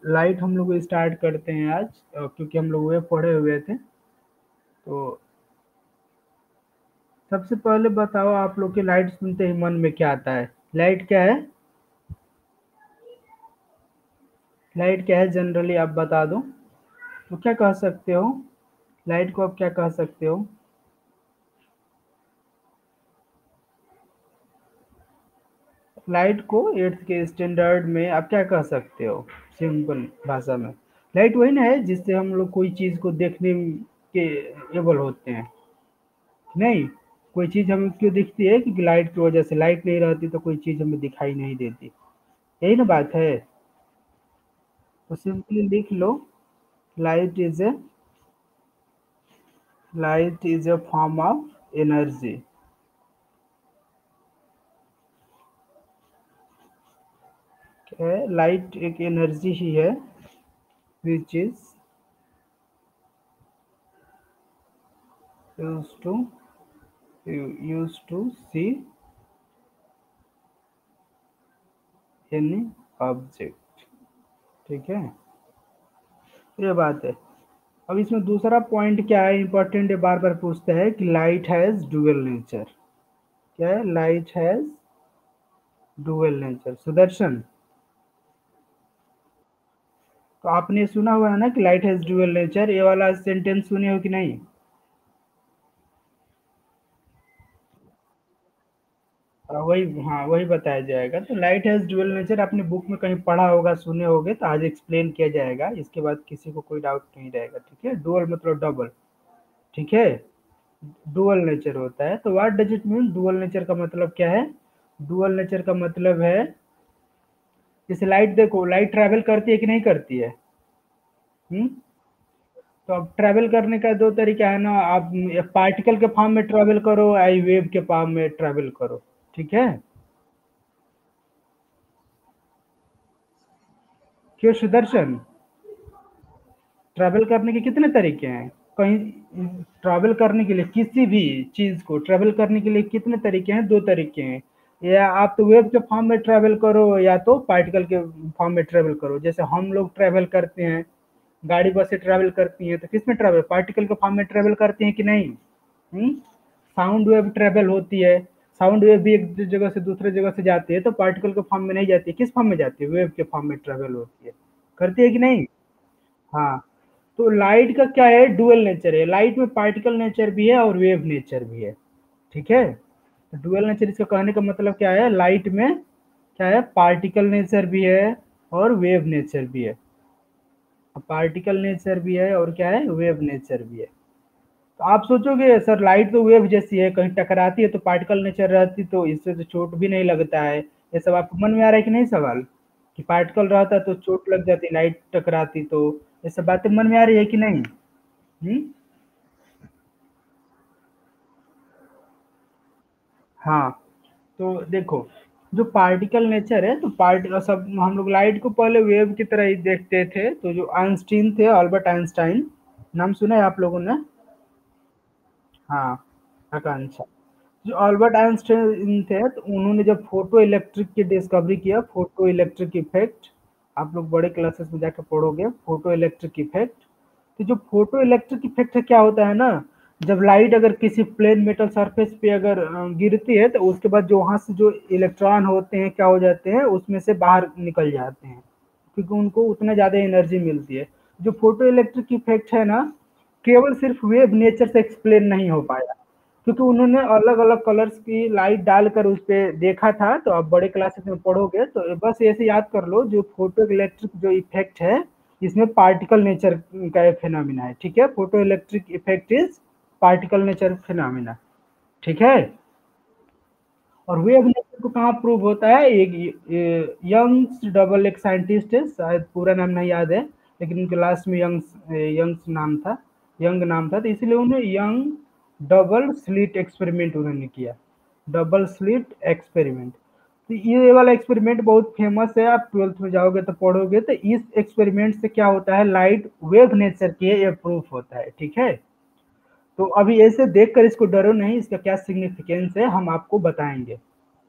Light हम लोग start करते हैं आज, क्योंकि हम लोग वे पढ़े हुए थे। तो सबसे पहले बताओ, आप लोग के लाइट सुनते ही मन में क्या आता है? लाइट क्या है? लाइट क्या है जनरली आप बता दो। तो क्या कह सकते हो? लाइट को आप क्या कह सकते हो? लाइट को 8th के स्टैंडर्ड में आप क्या कह सकते हो? सिंपल भाषा में, लाइट वही ना है जिससे हम लोग कोई चीज को देखने के एबल होते हैं। नहीं, कोई चीज हमें क्यों दिखती है? क्योंकि लाइट की वजह से। लाइट नहीं रहती तो कोई चीज हमें दिखाई नहीं देती। यही ना बात है। तो सिंपली लिख लो, light is a form of energy. Light एक एनर्जी ही है, which is used to used to see any object। ठीक है, ये बात है। अब इसमें दूसरा पॉइंट क्या है इंपॉर्टेंट, बार बार पूछता है कि लाइट हैज डुअल नेचर। क्या है? Light has dual nature. Sudarshan, तो आपने सुना हुआ है ना कि लाइट हैज डुअल नेचर? ये वाला सेंटेंस सुने हो कि नहीं? वही, हाँ वही बताया जाएगा। तो लाइट हैज डुअल नेचर आपने बुक में कहीं पढ़ा होगा, सुने होगे, तो आज एक्सप्लेन किया जाएगा। इसके बाद किसी को कोई डाउट नहीं रहेगा। ठीक है, डुअल मतलब डबल। ठीक है, डुअल नेचर होता है। तो what does it mean? Dual nature का मतलब क्या है? डुअल नेचर का मतलब है, जैसे लाइट, देखो लाइट ट्रैवल करती है कि नहीं करती है? हम्म। तो अब ट्रैवल करने का दो तरीका है ना, आप पार्टिकल के फॉर्म में ट्रैवल करो, आई वेव के फॉर्म में ट्रैवल करो। ठीक है। क्यों सुदर्शन? ट्रैवल करने के कितने तरीके हैं? कहीं ट्रैवल करने के लिए, किसी भी चीज को ट्रैवल करने के लिए कितने तरीके हैं? दो तरीके हैं। या आप तो वेव के फॉर्म में ट्रैवल करो, या तो पार्टिकल के फॉर्म में ट्रैवल करो। जैसे हम लोग ट्रैवल करते हैं, गाड़ी बस से ट्रैवल करती हैं, तो किस में ट्रैवल? पार्टिकल के फॉर्म में ट्रैवल करती हैं कि नहीं? साउंड वेव ट्रैवल होती है। साउंड वेव भी एक जगह से दूसरे जगह से जाती है, तो पार्टिकल के फॉर्म में नहीं जाती है। किस फॉर्म में जाती है? वेव के फॉर्म में ट्रैवल होती है। करती है कि नहीं? हाँ। तो लाइट का क्या है? डुअल नेचर है। लाइट में पार्टिकल नेचर भी है और वेव नेचर भी है। ठीक है। तो डुअल नेचर, इसका कहने का मतलब क्या है? लाइट में क्या है? पार्टिकल नेचर भी है और वेव नेचर भी है। पार्टिकल नेचर भी है और क्या है? वेव नेचर भी है। तो आप सोचोगे सर लाइट तो वेव जैसी है, कहीं टकराती है तो पार्टिकल नेचर रहती, तो इससे तो चोट भी नहीं लगता है। ये सब आपको मन में आ रहा है कि नहीं सवाल? कि पार्टिकल रहता तो चोट लग जाती, लाइट टकराती तो। ये सब बातें मन में आ रही है कि नहीं? हम्म। हाँ। तो देखो, जो पार्टिकल नेचर है, तो पार्टिकल सब हम लोग लाइट को पहले वेव की तरह ही देखते थे। तो जो आइंस्टीन थे, अल्बर्ट आइंस्टाइन, नाम सुना है आप लोगों ने? हाँ, आकांक्षा। जो अल्बर्ट आइंस्टाइन थे, तो उन्होंने जब फोटो इलेक्ट्रिक की डिस्कवरी किया, फोटो इलेक्ट्रिक इफेक्ट, आप लोग बड़े क्लासेस में जाकर पढ़ोगे फोटो इलेक्ट्रिक इफेक्ट। तो जो फोटो इलेक्ट्रिक इफेक्ट है, क्या होता है ना, जब लाइट अगर किसी प्लेन मेटल सरफेस पे अगर गिरती है, तो उसके बाद जो वहां से जो इलेक्ट्रॉन होते हैं, क्या हो जाते हैं, उसमें से बाहर निकल जाते हैं, क्योंकि उनको उतना ज्यादा एनर्जी मिलती है। जो फोटो इलेक्ट्रिक इफेक्ट है ना, केवल सिर्फ वेव नेचर से एक्सप्लेन नहीं हो पाया, क्योंकि उन्होंने अलग अलग कलर्स की लाइट डालकर उस पे देखा था। तो आप बड़े क्लासेस में पढ़ोगे, तो बस ऐसे याद कर लो, जो फोटो इलेक्ट्रिक जो इफेक्ट है, इसमें पार्टिकल नेचर का एक फिनोमिना है। ठीक है, photo electric effect is particle nature phenomena. ठीक है। और वेव नेचर को कहाँ प्रूव होता है? एक यंग्स डबल, एक साइंटिस्ट है, शायद पूरा नाम नहीं याद है, लेकिन उनके लास्ट में यंग्स, यंग्स नाम था, यंग नाम था, तो इसलिए उन्हें यंग डबल स्लिट एक्सपेरिमेंट उन्होंने किया। Double slit experiment. तो ये वाला एक्सपेरिमेंट बहुत फेमस है, आप 12th में जाओगे तो पढ़ोगे। तो इस एक्सपेरिमेंट से क्या होता है? लाइट वेव नेचर की ये प्रूफ होता है। ठीक है। तो अभी ऐसे देखकर इसको डरो नहीं, इसका क्या सिग्निफिकेंस है हम आपको बताएंगे।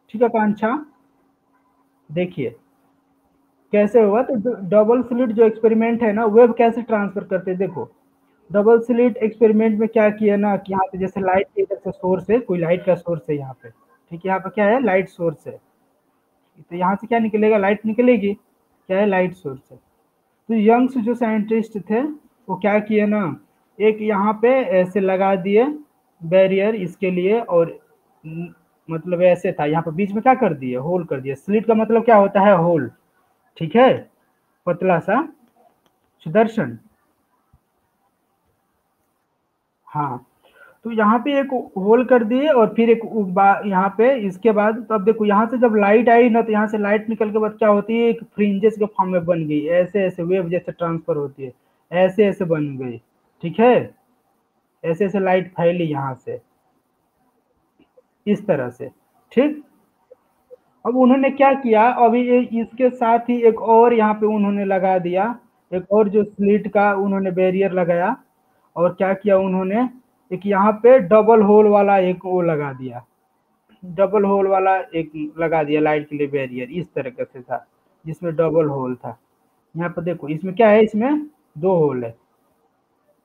ठीक है आकांक्षा, देखिए, कैसे हुआ, तो डबल स्लिट जो एक्सपेरिमेंट है ना, वेव कैसे ट्रांसफर करते हैं देखो। डबल स्लिट एक्सपेरिमेंट में क्या किया ना कि यहाँ पे जैसे लाइट के इधर से सोर्स है, कोई लाइट का सोर्स है यहाँ पे, ठीक है, यहाँ पे क्या है, लाइट सोर्स है, तो यहाँ से क्या निकलेगा, लाइट निकलेगी, क्या है, लाइट सोर्स है। तो यंग्स जो साइंटिस्ट थे वो क्या किए ना, एक यहाँ पे ऐसे लगा दिए बैरियर इसके लिए, और मतलब ऐसे था, यहाँ पे बीच में क्या कर दिए, होल कर दिया। स्लिट का मतलब क्या होता है, होल, ठीक है, पतला सा। सुदर्शन, हाँ, तो यहाँ पे एक होल कर दिए और फिर एक यहाँ पे इसके बाद, तो अब देखो यहाँ से जब लाइट आई ना, तो यहाँ से लाइट निकल के बाद क्या होती है, एक फ्रिंजेस के फॉर्म में बन गई, ऐसे ऐसे वेव जैसे ट्रांसफर होती है, ऐसे ऐसे बन गई, ठीक है, ऐसे ऐसे लाइट फैली यहाँ से, इस तरह से, ठीक। अब उन्होंने क्या किया, अभी इसके साथ ही एक और यहाँ पे उन्होंने लगा दिया, एक और जो स्लिट का उन्होंने बैरियर लगाया, और क्या किया उन्होंने, एक यहाँ पे डबल होल वाला एक वो लगा दिया, डबल होल वाला एक लगा दिया लाइट के लिए बैरियर, इस तरीके से था, जिसमें डबल होल था। यहाँ पर देखो इसमें क्या है, इसमें दो होल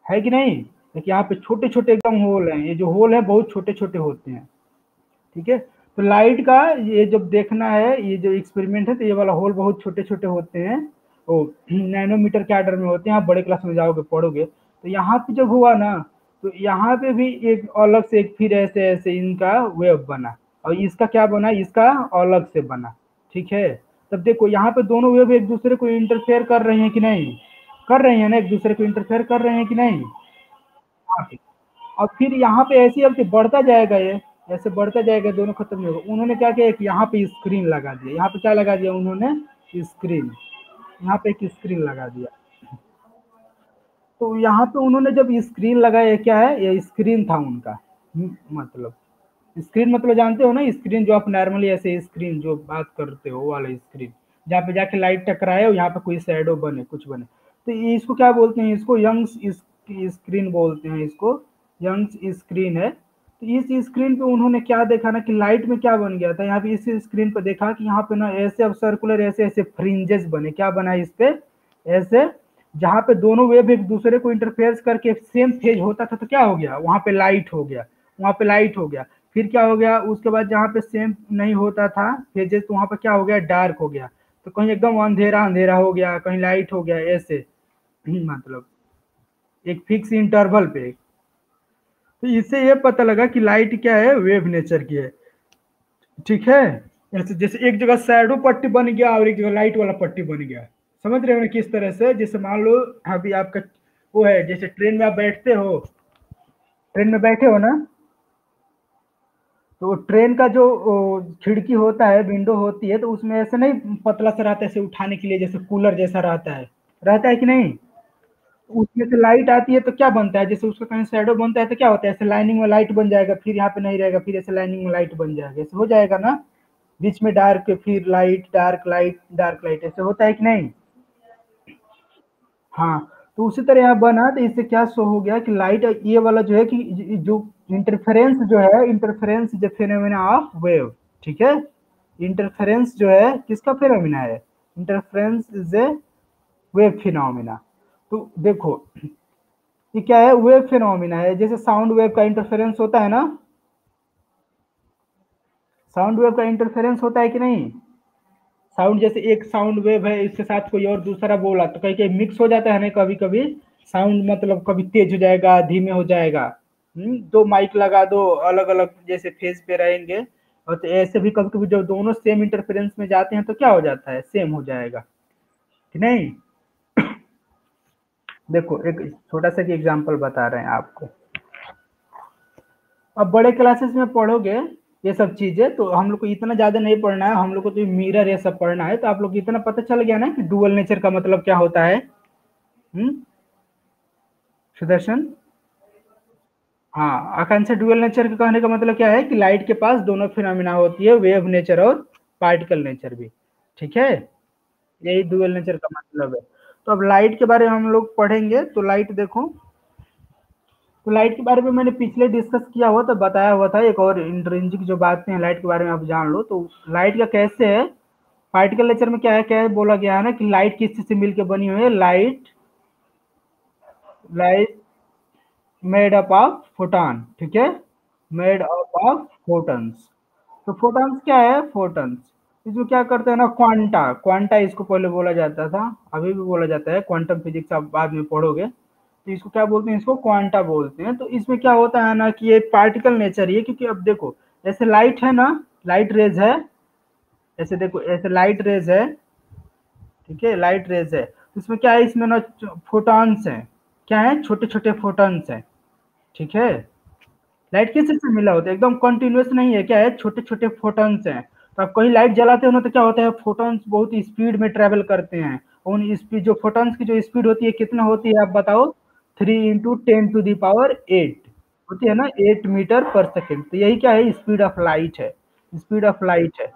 है कि नहीं, देखिए यहाँ पे छोटे छोटे एकदम होल हैं, ये जो होल है बहुत छोटे छोटे होते हैं, ठीक है। तो लाइट का ये जब देखना है, ये जो एक्सपेरिमेंट है, तो ये वाला होल बहुत छोटे छोटे होते हैं, वो नैनोमीटर के आर्डर में होते हैं, आप बड़े क्लास में जाओगे पढ़ोगे, तो यहाँ पे जब हुआ ना, तो यहाँ पे भी एक अलग से एक फिर ऐसे ऐसे इनका वेव बना, और इसका क्या बना, इसका अलग से बना, ठीक है। तब देखो यहाँ पे दोनों वेव एक दूसरे को इंटरफेयर कर रहे हैं कि नहीं, कर रहे हैं ना, एक दूसरे को इंटरफेयर कर रहे हैं कि नहीं। हाँ, और फिर यहाँ पे ऐसे अब बढ़ता जाएगा, ये ऐसे बढ़ता जाएगा, दोनों खत्म नहीं होगा। उन्होंने क्या किया कि यहाँ पे स्क्रीन लगा दिया, यहाँ पे क्या लगा दिया उन्होंने, स्क्रीन, यहाँ पे एक स्क्रीन लगा दिया। तो यहाँ पे उन्होंने जब स्क्रीन लगाया, क्या है, ये स्क्रीन था उनका, मतलब स्क्रीन मतलब जानते हो ना, स्क्रीन जो आप नॉर्मली ऐसे स्क्रीन जो बात करते हो, वो वाला स्क्रीन, जहाँ पे जाके लाइट टकराए और यहाँ पे कोई शैडो बने, कुछ बने, तो ये इसको क्या बोलते हैं, इसको यंग्स स्क्रीन बोलते हैं, इसको यंग्स स्क्रीन है। तो इस स्क्रीन पे उन्होंने क्या देखा ना कि लाइट में क्या बन गया था, यहाँ पे इस स्क्रीन पे देखा कि यहाँ पे ना ऐसे अब सर्कुलर ऐसे ऐसे फ्रिंजेस बने, क्या बना इस पे, ऐसे, जहाँ पे दोनों वेव एक दूसरे को इंटरफेयर करके सेम फेज होता था, तो क्या हो गया, वहां पे लाइट हो गया, वहां पे लाइट हो गया। फिर क्या हो गया, उसके बाद जहाँ पे सेम नहीं होता था फेजेस, तो वहां पे क्या हो गया, डार्क हो गया, तो कहीं एकदम अंधेरा अंधेरा हो गया, कहीं लाइट हो गया, ऐसे मतलब एक फिक्स इंटरवल पे। तो इससे ये पता लगा कि लाइट क्या है, वेव नेचर की है, ठीक है। ऐसे जैसे एक जगह शैडो पट्टी बन गया और एक जगह लाइट वाला पट्टी बन गया, समझ रहे हो ना किस तरह से, जैसे मान लो अभी आपका वो है, जैसे ट्रेन में आप बैठते हो, ट्रेन में बैठे हो ना, तो ट्रेन का जो खिड़की होता है, विंडो होती है, तो उसमें ऐसे नहीं पतला सा रहता है, ऐसे उठाने के लिए जैसे कूलर जैसा रहता है कि नहीं। उसमें से लाइट आती है तो क्या बनता है, जैसे उसका कहीं शैडो बनता है तो क्या होता है, ऐसे लाइनिंग में लाइट बन जाएगा, फिर यहाँ पे नहीं रहेगा, फिर ऐसे लाइनिंग में लाइट बन जाएगा, ऐसे हो जाएगा ना, बीच में डार्क, फिर light, dark light, dark light, ऐसे होता है कि नहीं। हाँ, तो उसी तरह यहाँ बना, तो इससे क्या शो हो गया कि लाइट ये वाला जो है कि जो इंटरफेरेंस जो है, interference is phenomena of wave, ठीक है। इंटरफेरेंस जो है किसका फेनोमेना है, interference is a wave phenomena. तो देखो ये क्या है, वेव फिनोमिना है, जैसे साउंड वेव का इंटरफेरेंस होता है ना, साउंड वेव का इंटरफेरेंस होता है कि नहीं। साउंड जैसे एक साउंड वेव है, इसके साथ कोई और दूसरा बोला, तो कहीं कहीं मिक्स हो जाता है ना, कभी कभी साउंड मतलब कभी तेज हो जाएगा, धीमे हो जाएगा। दो माइक लगा दो, अलग अलग जैसे फेज पे रहेंगे, और तो ऐसे भी कभी कभी जब दोनों सेम इंटरफेरेंस में जाते हैं तो क्या हो जाता है, सेम हो जाएगा कि नहीं। देखो एक छोटा सा एग्जांपल बता रहे हैं आपको। अब बड़े क्लासेस में पढ़ोगे ये सब चीजें, तो हम लोग को इतना ज्यादा नहीं पढ़ना है, हम लोग को तो मिरर ये सब पढ़ना है, तो आप लोग को इतना पता चल गया ना कि डुअल नेचर का मतलब क्या होता है। हम्म सुदर्शन, हाँ, आकांक्षा, डुअल नेचर के कहने का मतलब क्या है कि लाइट के पास दोनों फिनोमिना होती है, वेव नेचर और पार्टिकल नेचर भी, ठीक है, यही डुअल नेचर का मतलब है। तो अब लाइट के बारे में हम लोग पढ़ेंगे, तो लाइट देखो, तो लाइट के बारे में मैंने पिछले डिस्कस किया हुआ, तो बताया हुआ था, एक और इंट्रिंसिक जो बातें हैं लाइट के बारे में आप जान लो। तो लाइट का कैसे है पार्टिकल नेचर में क्या है बोला गया है ना कि लाइट किस चीज से मिलकर बनी हुई है, light light made up of photon, ठीक है, मेड अप ऑफ फोटॉन्स। तो फोटॉन्स क्या है, फोटॉन्स इसमें क्या करते हैं ना, क्वांटा, क्वांटा इसको पहले बोला जाता था, अभी भी बोला जाता है, क्वांटम फिजिक्स आप बाद में पढ़ोगे, तो इसको क्या बोलते हैं, इसको क्वांटा बोलते हैं। तो इसमें क्या होता है ना कि ये पार्टिकल नेचर ही है, क्योंकि अब देखो ऐसे लाइट है ना, लाइट रेज है, ऐसे देखो ऐसे लाइट रेज है, ठीक है, लाइट रेज है, तो इसमें क्या है, इसमें ना फोटॉन्स हैं, क्या है, छोटे छोटे फोटॉन्स हैं, ठीक है। लाइट किस चीज से मिला होता है, एकदम कंटिन्यूअस नहीं है, क्या है, छोटे छोटे फोटॉन्स हैं। तो आप कहीं लाइट जलाते हो ना, तो क्या होता है, फोटॉन्स बहुत स्पीड में ट्रेवल करते हैं। उन स्पीड, जो फोटॉन्स की जो स्पीड होती है कितना होती है आप बताओ, 3 × 10⁸ होती है ना, 8 मीटर पर सेकेंड। तो यही क्या है, स्पीड ऑफ लाइट है, स्पीड ऑफ लाइट है,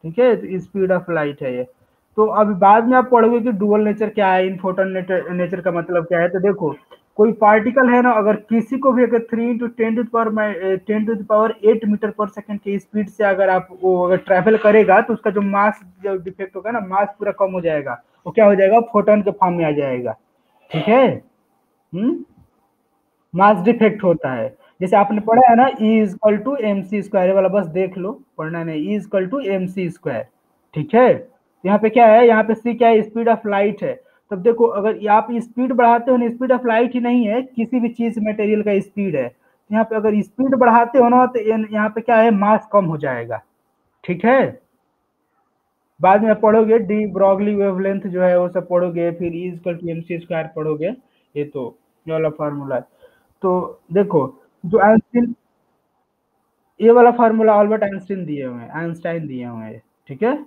ठीक है, तो स्पीड ऑफ लाइट है ये। तो अभी बाद में आप पढ़ोगे कि डुअल नेचर क्या है, इन फोटोन नेचर का मतलब क्या है। तो देखो कोई पार्टिकल है ना, अगर किसी को भी अगर 3 × 10⁸ की स्पीड से अगर आप वो अगर ट्रैवल करेगा, तो उसका जो मास जो डिफेक्ट होगा ना, मास पूरा कम हो जाएगा, वो क्या हो जाएगा, फोटोन के फॉर्म में आ जाएगा, ठीक है। हम्म, मास डिफेक्ट होता है। जैसे आपने पढ़ा है ना, E = mc², ये वाला बस देख लो, पढ़ना नहीं, E = mc², ठीक है। यहाँ पे क्या है, यहाँ पे सी क्या है, स्पीड ऑफ लाइट है। तब देखो अगर आप स्पीड बढ़ाते हो ना, स्पीड ऑफ लाइट ही नहीं है, किसी भी चीज मटेरियल का स्पीड है, यहाँ पे अगर स्पीड बढ़ाते हो ना, तो यहाँ पे क्या है, मास कम हो जाएगा, ठीक है। बाद में पढ़ोगे डी ब्रॉगली वेवलेंथ जो है वो सब पढ़ोगे, फिर E = mc² पढ़ोगे, ये तो ये वाला फार्मूला है। तो देखो जो आइंस्टीन, ये वाला फार्मूला अल्बर्ट आइंस्टीन दिए हुए हैं, आइंस्टाइन दिए हुए हैं, ठीक है,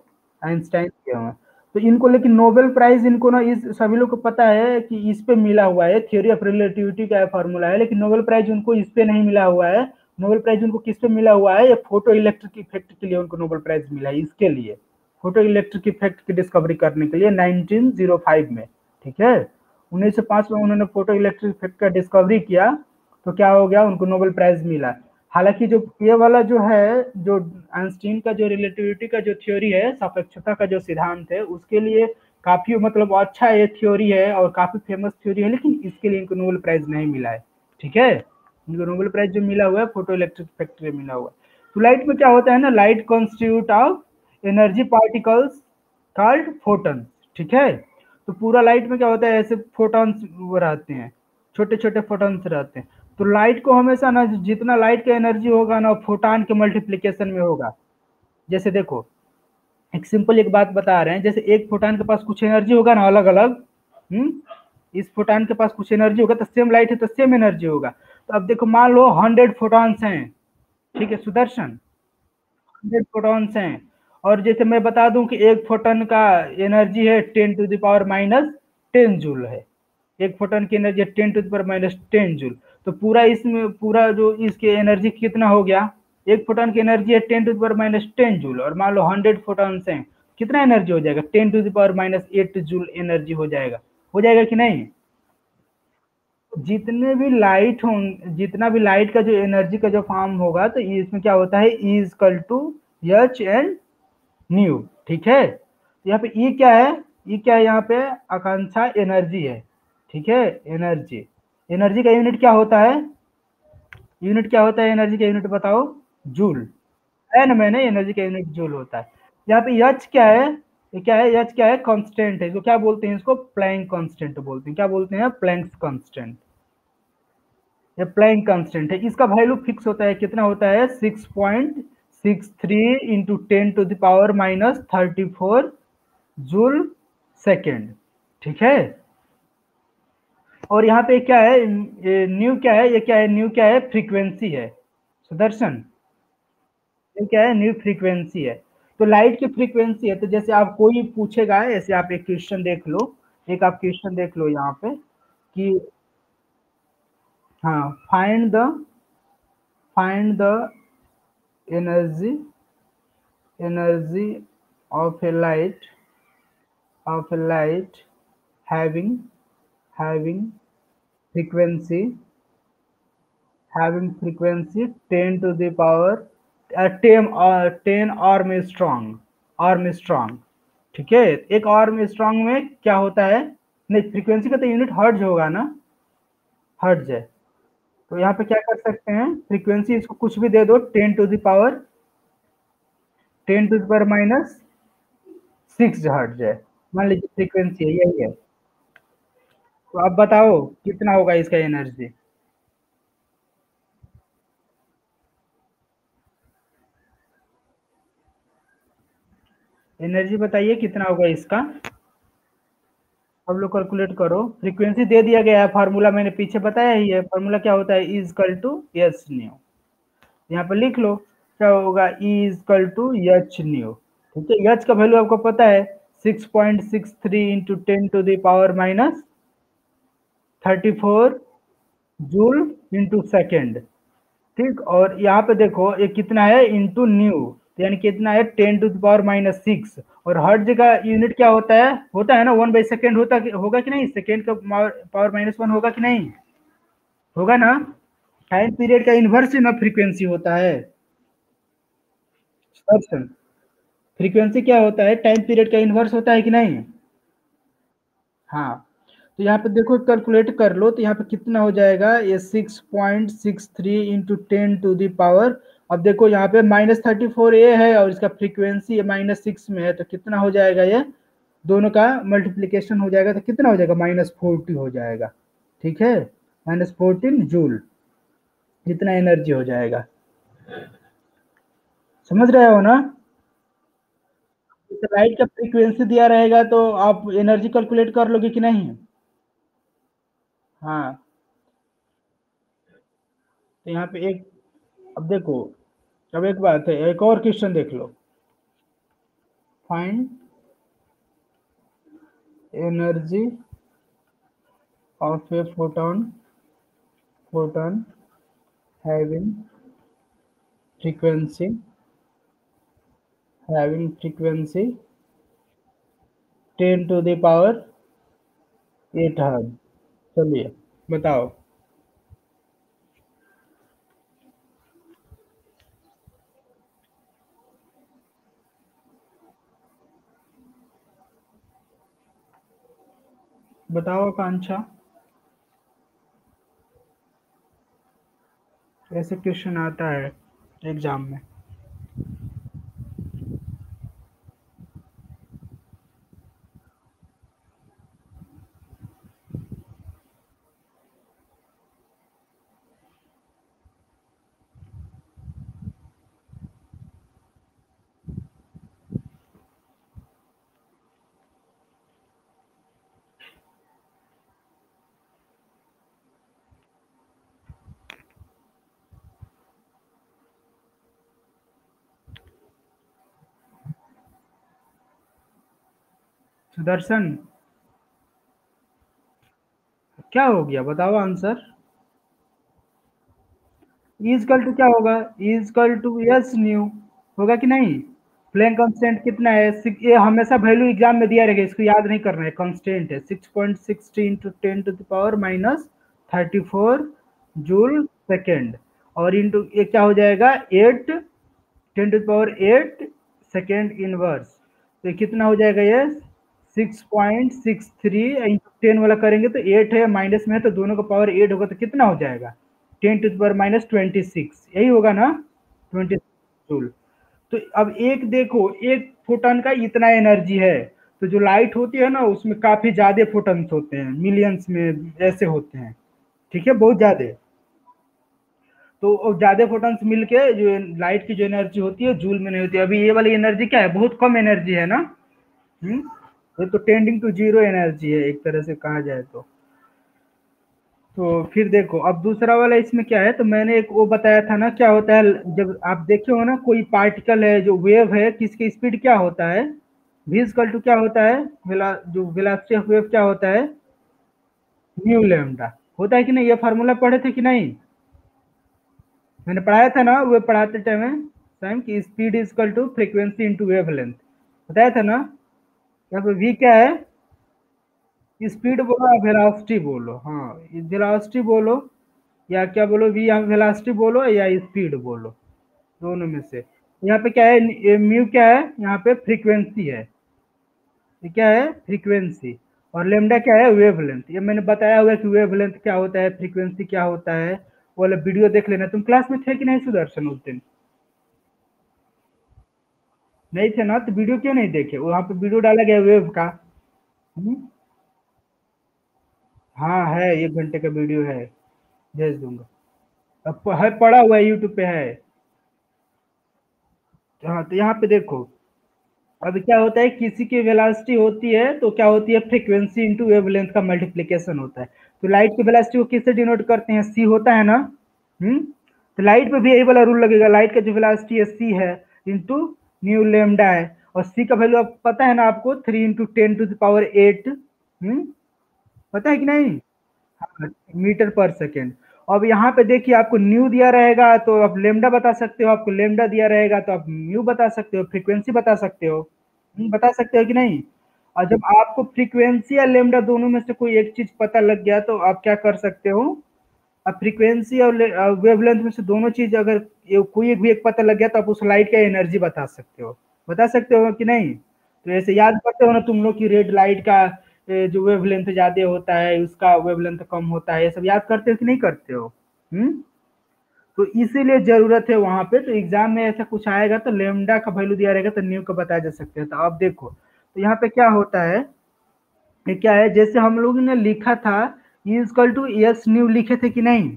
आइंस्टाइन दिए हुए हैं। तो इनको लेकिन नोबेल प्राइज इनको ना, इस सभी लोग को पता है कि इस पे मिला हुआ है, थ्योरी ऑफ रिलेटिविटी का फार्मूला है, लेकिन नोबेल प्राइज उनको इस पे नहीं मिला हुआ है। नोबेल प्राइज उनको किस पे मिला हुआ है, ये फोटो इलेक्ट्रिक इफेक्ट के लिए उनको नोबेल प्राइज मिला है, इसके लिए, फोटो इलेक्ट्रिक इफेक्ट की डिस्कवरी करने के लिए 1905 में, ठीक है। 1905 में उन्होंने फोटो इलेक्ट्रिक इफेक्ट का डिस्कवरी किया, तो क्या हो गया, उनको नोबेल प्राइज मिला। हालांकि जो ये वाला जो है, जो आइंस्टीन का जो रिलेटिविटी का जो थ्योरी है, सापेक्षता का जो सिद्धांत है, उसके लिए काफी मतलब अच्छा ये थ्योरी है और काफी फेमस थ्योरी है, लेकिन इसके लिए इनको नोबेल प्राइज नहीं मिला है, ठीक है। इनको नोबेल प्राइज जो मिला हुआ है, फोटो इलेक्ट्रिक इफेक्ट में मिला हुआ है। तो लाइट में क्या होता है ना, light constitute of energy particles called photons, ठीक है। तो पूरा लाइट में क्या होता है, ऐसे फोटॉन्स रहते हैं, छोटे छोटे फोटॉन्स रहते हैं। तो लाइट को हमेशा ना, जितना लाइट का एनर्जी होगा ना, फोटान के मल्टीप्लीकेशन में होगा। जैसे देखो एक सिंपल एक बात बता रहे हैं, जैसे एक फोटान के पास कुछ एनर्जी होगा ना, अलग अलग, इस फोटान के पास कुछ एनर्जी होगा, तो सेम लाइट है तो सेम एनर्जी होगा। तो अब देखो मान लो 100 फोटॉन्स हैं, ठीक है सुदर्शन, 100 फोटॉन्स हैं, और जैसे मैं बता दूं कि एक फोटोन का एनर्जी है 10⁻⁻10 जूल है, एक फोटोन की एनर्जी 10⁻⁻10 जूल। तो पूरा इसमें पूरा जो इसके एनर्जी कितना हो गया, एक फोटोन की एनर्जी है 10⁻⁻10 जूल, और मान लो 100 फोटोन्स हैं, कितना एनर्जी हो जाएगा, 10⁻⁸ जूल एनर्जी हो जाएगा कि नहीं। जितने भी लाइट हों, जितना भी लाइट का जो एनर्जी का जो फॉर्म होगा, तो इसमें क्या होता है, E = H न्यू, ठीक है। तो यहाँ पे ई क्या है, ई क्या है, यहाँ पे आकांक्षा एनर्जी है, ठीक है, एनर्जी, एनर्जी का यूनिट क्या होता है, यूनिट क्या होता है, एनर्जी का यूनिट बताओ, जूल, है ना, मैंने एनर्जी का यूनिट जूल होता है। यहाँ पे एच क्या है, ये क्या है, एच क्या है, कांस्टेंट है, इसको क्या बोलते हैं, इसको प्लैंक कांस्टेंट बोलते हैं, क्या बोलते हैं, प्लैंक कांस्टेंट, ये प्लैंक कांस्टेंट है। इसका वैल्यू फिक्स होता है, कितना होता है, 6.63 × 10⁻⁻34 जूल सेकेंड, ठीक है। और यहाँ पे क्या है, न्यू क्या है, ये क्या है, न्यू क्या है, फ्रीक्वेंसी है सुदर्शन, ये क्या है, न्यू फ्रीक्वेंसी है। तो लाइट की फ्रीक्वेंसी है। तो जैसे आप कोई पूछेगा, ऐसे आप एक क्वेश्चन देख लो, एक आप क्वेश्चन देख लो यहाँ पे कि हाँ, find the energy energy of A light having having frequency having frequency 10 to the power 10 10 Armstrong, Armstrong, ठीक है, एक और में स्ट्रॉन्ग में क्या होता है, नहीं फ्रीक्वेंसी का तो यूनिट हर्ट्ज होगा ना, हर्ट्ज है। तो यहाँ पे क्या कर सकते हैं, फ्रीक्वेंसी इसको कुछ भी दे दो, 10 टू द पावर हर्ट्ज है, मान लीजिए फ्रीक्वेंसी है, यही है। तो अब बताओ कितना होगा इसका एनर्जी। एनर्जी बताइए कितना होगा इसका। अब लोग कैलकुलेट करो, फ्रीक्वेंसी दे दिया गया है, फार्मूला मैंने पीछे बताया ही है, फार्मूला क्या होता है, E equal to h nu. यहाँ पर लिख लो क्या होगा, E equal to h nu. ठीक है, एच का वैल्यू आपको पता है 6.63 into 10 to the power minus 34 joule into second. ठीक, और यहाँ पे देखो ये कितना है, इंटू न्यू, तो यानी कितना है 10 टू द पावर माइनस 6। और हर्ट्ज का यूनिट क्या होता है ना, 1/सेकेंड होगा कि नहीं, सेकेंड का पावर-1 होगा कि नहीं, होगा ना। टाइम पीरियड का इन्वर्स ही ना फ्रीक्वेंसी होता है। पर्सन, फ्रीक्वेंसी क्या होता है, टाइम पीरियड का इन्वर्स होता है कि नहीं। हाँ, तो यहाँ पे देखो कैलकुलेट कर लो, तो यहाँ पे कितना हो जाएगा, ये 6.63 इंटू 10 टू दी पावर। अब देखो यहाँ पे -34 ये है और इसका फ्रीक्वेंसी -6 में है, तो कितना हो जाएगा, ये दोनों का मल्टीप्लीकेशन हो जाएगा, तो कितना हो जाएगा, -40 हो जाएगा। ठीक है, -14 जूल, इतना एनर्जी हो जाएगा। समझ रहे हो ना। तो लाइट का फ्रीक्वेंसी दिया रहेगा तो आप एनर्जी कैलकुलेट कर लोगे कि नहीं। हाँ, तो यहाँ पे एक, अब देखो, अब एक बात है, एक और क्वेश्चन देख लो, find energy of a photon having frequency having frequency 10 to the power 8 hertz. चलिए बताओ। बताओ आकांक्षा, ऐसे क्वेश्चन आता है एग्जाम में। सुदर्शन, क्या हो गया, बताओ आंसर। इजकल टू क्या होगा, इजकल टू एस न्यू, होगा कि नहीं। प्लेन कांस्टेंट कितना है, ये हमेशा वैल्यू एग्जाम में दिया रहेगा, इसको याद नहीं करना है, कांस्टेंट है 6.60 into 10 to the power joule second. और इंटू ये क्या हो जाएगा, 8, 10 to the power 8 second inverse. तो ये कितना हो जाएगा, ये 6.63 इंटू 10 वाला करेंगे तो 8 है, माइनस में है तो दोनों का पावर 8 होगा, तो कितना हो जाएगा, 10 टू द पावर-26, यही होगा ना, 26 जूल। तो अब एक देखो, एक फोटॉन का इतना एनर्जी है, तो जो लाइट होती है ना उसमें काफी ज्यादा फोटॉन्स होते हैं, मिलियंस में ऐसे होते हैं। ठीक है, बहुत ज्यादा। तो ज्यादा फोटॉन्स मिलके जो लाइट की जो एनर्जी होती है जूल में नहीं होती है। अभी ये वाली एनर्जी क्या है, बहुत कम एनर्जी है ना। हम्म, ये तो टेंडिंग टू जीरो एनर्जी है एक तरह से कहा जाए तो फिर देखो अब दूसरा वाला इसमें क्या है, तो मैंने एक वो बताया था ना, क्या होता है जब आप देखे हो ना, कोई पार्टिकल है जो वेव है, किसकी स्पीड क्या होता है, v इक्वल टू क्या होता है, जो वेलोसिटी ऑफ वेव क्या होता है, न्यू लैम्डा। होता है कि नहीं, ये फार्मूला पढ़े थे कि नहीं, मैंने पढ़ाया था ना, वो पढ़ाते टाइम की speed is equal to frequency into wavelength, बताया था ना। यहाँ पे v क्या है, स्पीड बोलो या वेलोसिटी बोलो, हाँ वेलोसिटी बोलो या क्या बोलो, वी यहाँ वेलोसिटी बोलो या स्पीड बोलो, दोनों में से। यहाँ पे क्या है, म्यू क्या है, यहाँ पे फ्रीक्वेंसी है। ये क्या है? फ्रीक्वेंसी। और लेमडा क्या है? वेवलेंथ। ये मैंने बताया हुआ है कि वेवलेंथ क्या होता है, फ्रीक्वेंसी क्या होता है। वो वाला वीडियो देख लेना। तुम क्लास में थे कि नहीं सुदर्शन उस दिन? नहीं थे ना, तो वीडियो क्यों नहीं देखे? वहाँ पे वीडियो डाला गया वेव का। हम्म? हाँ है, 1 घंटे का वीडियो है, भेज दूंगा। अब है, पड़ा हुआ है, यूट्यूब पे है। हाँ, तो यहाँ पे देखो, अब क्या होता है, किसी की वेलोसिटी होती है तो क्या होती है, फ्रीक्वेंसी इंटू वेवलेंथ का मल्टीप्लीकेशन होता है। तो लाइट की वेलोसिटी को किससे डिनोट करते हैं? सी होता है ना। हम्म। तो लाइट पे भी यही वाला रूल लगेगा, लाइट का जो वेलोसिटी है सी है, इंटू न्यू लेमडा है। और सी का वैल्यू आप पता है ना आपको, 3 × 10⁸ पता है कि नहीं? हाँ, मीटर पर सेकेंड। अब यहाँ पे देखिए, आपको न्यू दिया रहेगा तो आप लेमडा बता सकते हो, आपको लेमडा दिया रहेगा तो आप म्यू बता सकते हो, फ्रीक्वेंसी बता सकते हो। बता सकते हो कि नहीं? और जब आपको फ्रीक्वेंसी या लेमडा दोनों में से कोई एक चीज पता लग गया तो आप क्या कर सकते हो, अब फ्रीक्वेंसी और वेवलेंथ में से दोनों चीज अगर कोई एक भी एक पता लग गया तो आप उस लाइट का एनर्जी बता सकते हो। बता सकते हो कि नहीं? तो ऐसे याद करते हो ना तुम लोग की रेड लाइट का जो वेवलेंथ ज्यादा होता है, उसका वेवलेंथ कम होता है, ये सब याद करते हो कि नहीं करते हो? हम्म। तो इसीलिए जरूरत है वहां पे, तो एग्जाम में ऐसा कुछ आएगा तो लेमडा का वैल्यू दिया रहेगा तो न्यू का बताया जा सकता है। तो अब देखो, तो यहाँ पे क्या होता है, ये क्या है, जैसे हम लोग ने लिखा था E = एस न्यू लिखे थे कि नहीं?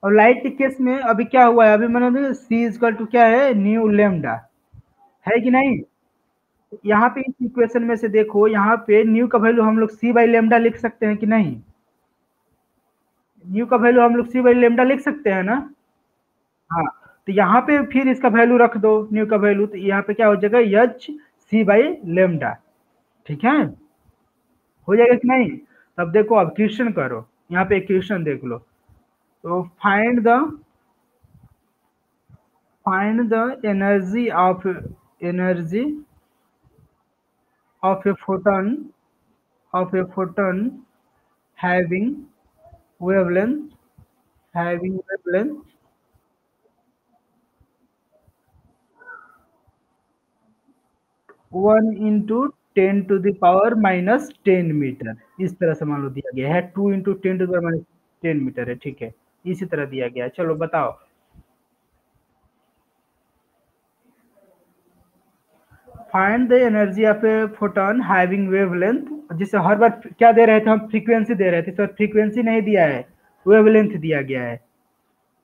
और लाइट के केस में अभी क्या हुआ है, अभी मैंने C क्या है, न्यू लेमडा, है कि नहीं? यहाँ पे इस इक्वेशन में से देखो, यहाँ पे न्यू का वैल्यू हम लोग C/लेमडा लिख सकते हैं कि नहीं? न्यू का वैल्यू हम लोग C/लेमडा लिख सकते हैं ना? हाँ। तो यहाँ पे फिर इसका वैल्यू रख दो, न्यू का वैल्यू, तो यहाँ पे क्या हो जाएगा, H C/लेमडा। ठीक है, हो जाएगा कि नहीं? तब देखो, अब क्वेश्चन करो, यहाँ पे क्वेश्चन देख लो। तो find the energy of a photon having wavelength having wavelength 1 × 10⁻⁻10 metre. इस तरह से मान लो दिया गया है, 2 × 10⁻10 मीटर है, ठीक है। इसी तरह दिया गया है, चलो बताओ। Find the energy of a photon having wavelength, जिसे हर बार क्या दे रहे थे हम, फ्रीक्वेंसी दे रहे थे, सर फ्रीक्वेंसी नहीं दिया है, वेवलेंथ दिया गया है।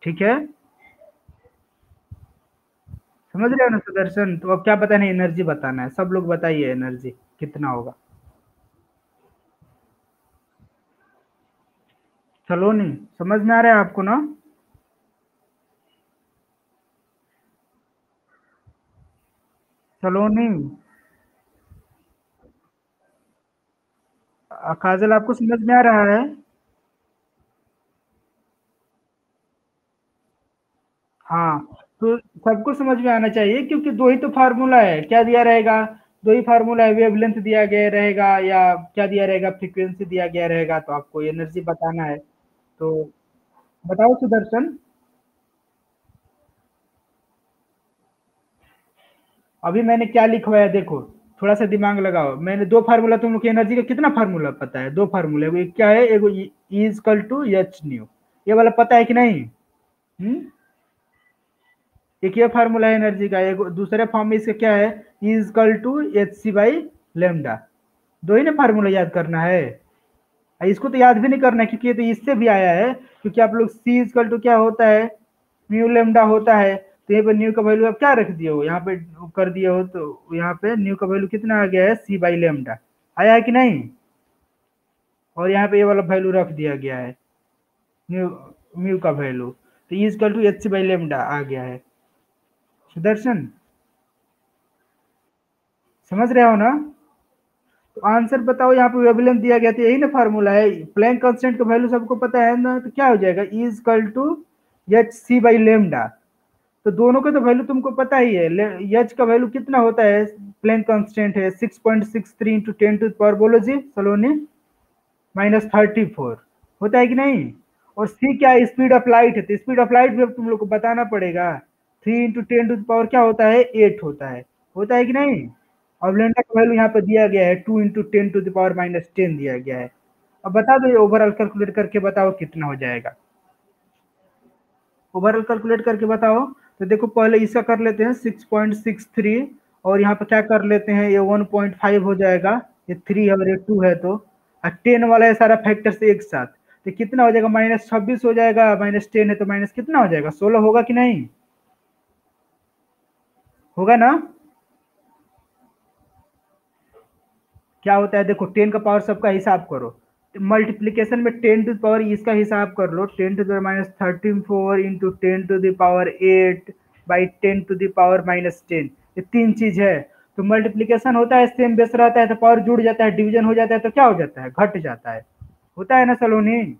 ठीक है, समझ रहे हो ना सुदर्शन? तो अब क्या बताना है, एनर्जी बताना है, सब लोग बताइए एनर्जी कितना होगा। चलो, नहीं समझ में आ रहा है आपको ना? चलो नहीं, काजल आपको समझ में आ रहा है? हाँ, तो सबको समझ में आना चाहिए, क्योंकि दो ही तो फार्मूला है, क्या दिया रहेगा, दो ही फार्मूला है, वेवलेंथ दिया गया रहेगा या क्या दिया रहेगा, फ्रीक्वेंसी दिया गया रहेगा, तो आपको एनर्जी बताना है। तो बताओ सुदर्शन। अभी मैंने क्या लिखवाया देखो, थोड़ा सा दिमाग लगाओ, मैंने दो फार्मूला, तुम लोग की एनर्जी का कितना फार्मूला पता है? दो फार्मूला, एक क्या है, एगो E = H न्यू, ये वाला पता है कि नहीं? हम्म। एक ये फार्मूला है एनर्जी का, एक दूसरे फॉर्म में इसका क्या है, E = Hc/लेमडा। दो ही ना फार्मूला याद करना है। इसको तो याद भी नहीं करना है, क्योंकि ये तो इससे भी आया है, क्योंकि आप लोग C क्या होता है, म्यू लेमडा होता है। तो यहाँ पे न्यू का वैल्यू आप क्या रख दिए हो, यहाँ पे कर दिए हो, तो यहाँ पे न्यू का वैल्यू कितना आ गया है, C/लेमडा, आया है कि नहीं? और यहाँ पे ये वाला वैल्यू रख दिया गया है, म्यू म्यू का वैल्यू, तो E = Hc/लेमडा आ गया है। सुदर्शन, समझ रहे हो ना? तो आंसर बताओ, यहाँ पे वेवलेंथ दिया गया था, यही ना फार्मूला है, प्लैंक कांस्टेंट का वैल्यू सबको पता है ना, तो क्या हो जाएगा, E = Hc/लेमडा। तो दोनों का तो वैल्यू तुमको पता ही है, एच का वैल्यू कितना होता है, प्लैंक कांस्टेंट है 6.63 × 10⁻, बोलो जी सलोनी, -34 होता है कि नहीं? और सी क्या है, स्पीड ऑफ लाइट है, तो स्पीड ऑफ लाइट भी अब तुम लोग को बताना पड़ेगा, 3 × 10⁻ क्या होता है, 8 होता है कि नहीं? अब लैम्डा का वैल्यू यहाँ पे दिया गया है 2 × 10⁻⁻10 दिया गया है। अब बता दो ये ओवरऑल कैलकुलेट करके बताओ कितना हो जाएगा। ओवरऑल कैलकुलेट करके बताओ। तो देखो पहले इसका कर लेते हैं 6.63 और यहाँ पे क्या कर लेते हैं ये 1.5 हो जाएगा, ये 3 है और ये 2 है, तो 10 वाला है सारा फैक्टर से एक साथ, तो कितना हो जाएगा -26 हो जाएगा, -10 है तो माइनस कितना हो जाएगा 16 होगा कि नहीं, होगा ना। क्या होता है देखो 10 का पावर सबका हिसाब करो, मल्टीप्लीकेशन में 10 टू पावर इसका हिसाब कर लो, 10⁻³ इंटू 10⁻8 बाई 10⁻−10, ये तीन चीज है। तो मल्टीप्लीकेशन होता है सेम बेस रहता है तो पावर जुड़ जाता है, डिवीजन हो जाता है तो क्या हो जाता है घट जाता है, होता है ना सलोनी।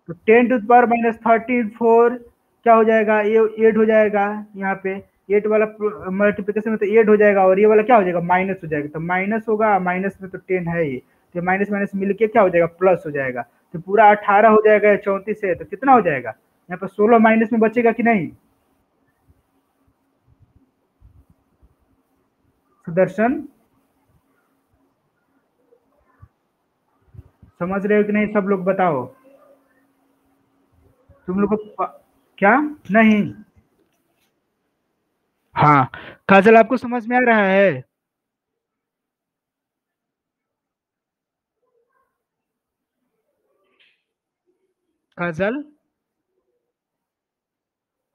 तो 10⁻⁻34 क्या हो जाएगा, ये 8 हो जाएगा यहाँ पे, 8 वाला मल्टीप्लिकेशन में तो 8 हो जाएगा और ये वाला क्या हो जाएगा माइनस हो जाएगा, तो माइनस होगा, माइनस में तो 10 है ये, तो माइनस माइनस मिलके क्या हो जाएगा प्लस हो जाएगा, तो पूरा 18 हो जाएगा 34 है तो कितना हो जाएगा यहाँ पर 16 माइनस में बचेगा कि नहीं। सुदर्शन समझ रहे हो कि नहीं सब लोग बताओ। तुम लोग को क्या नहीं। हाँ काजल आपको समझ में आ रहा है। काजल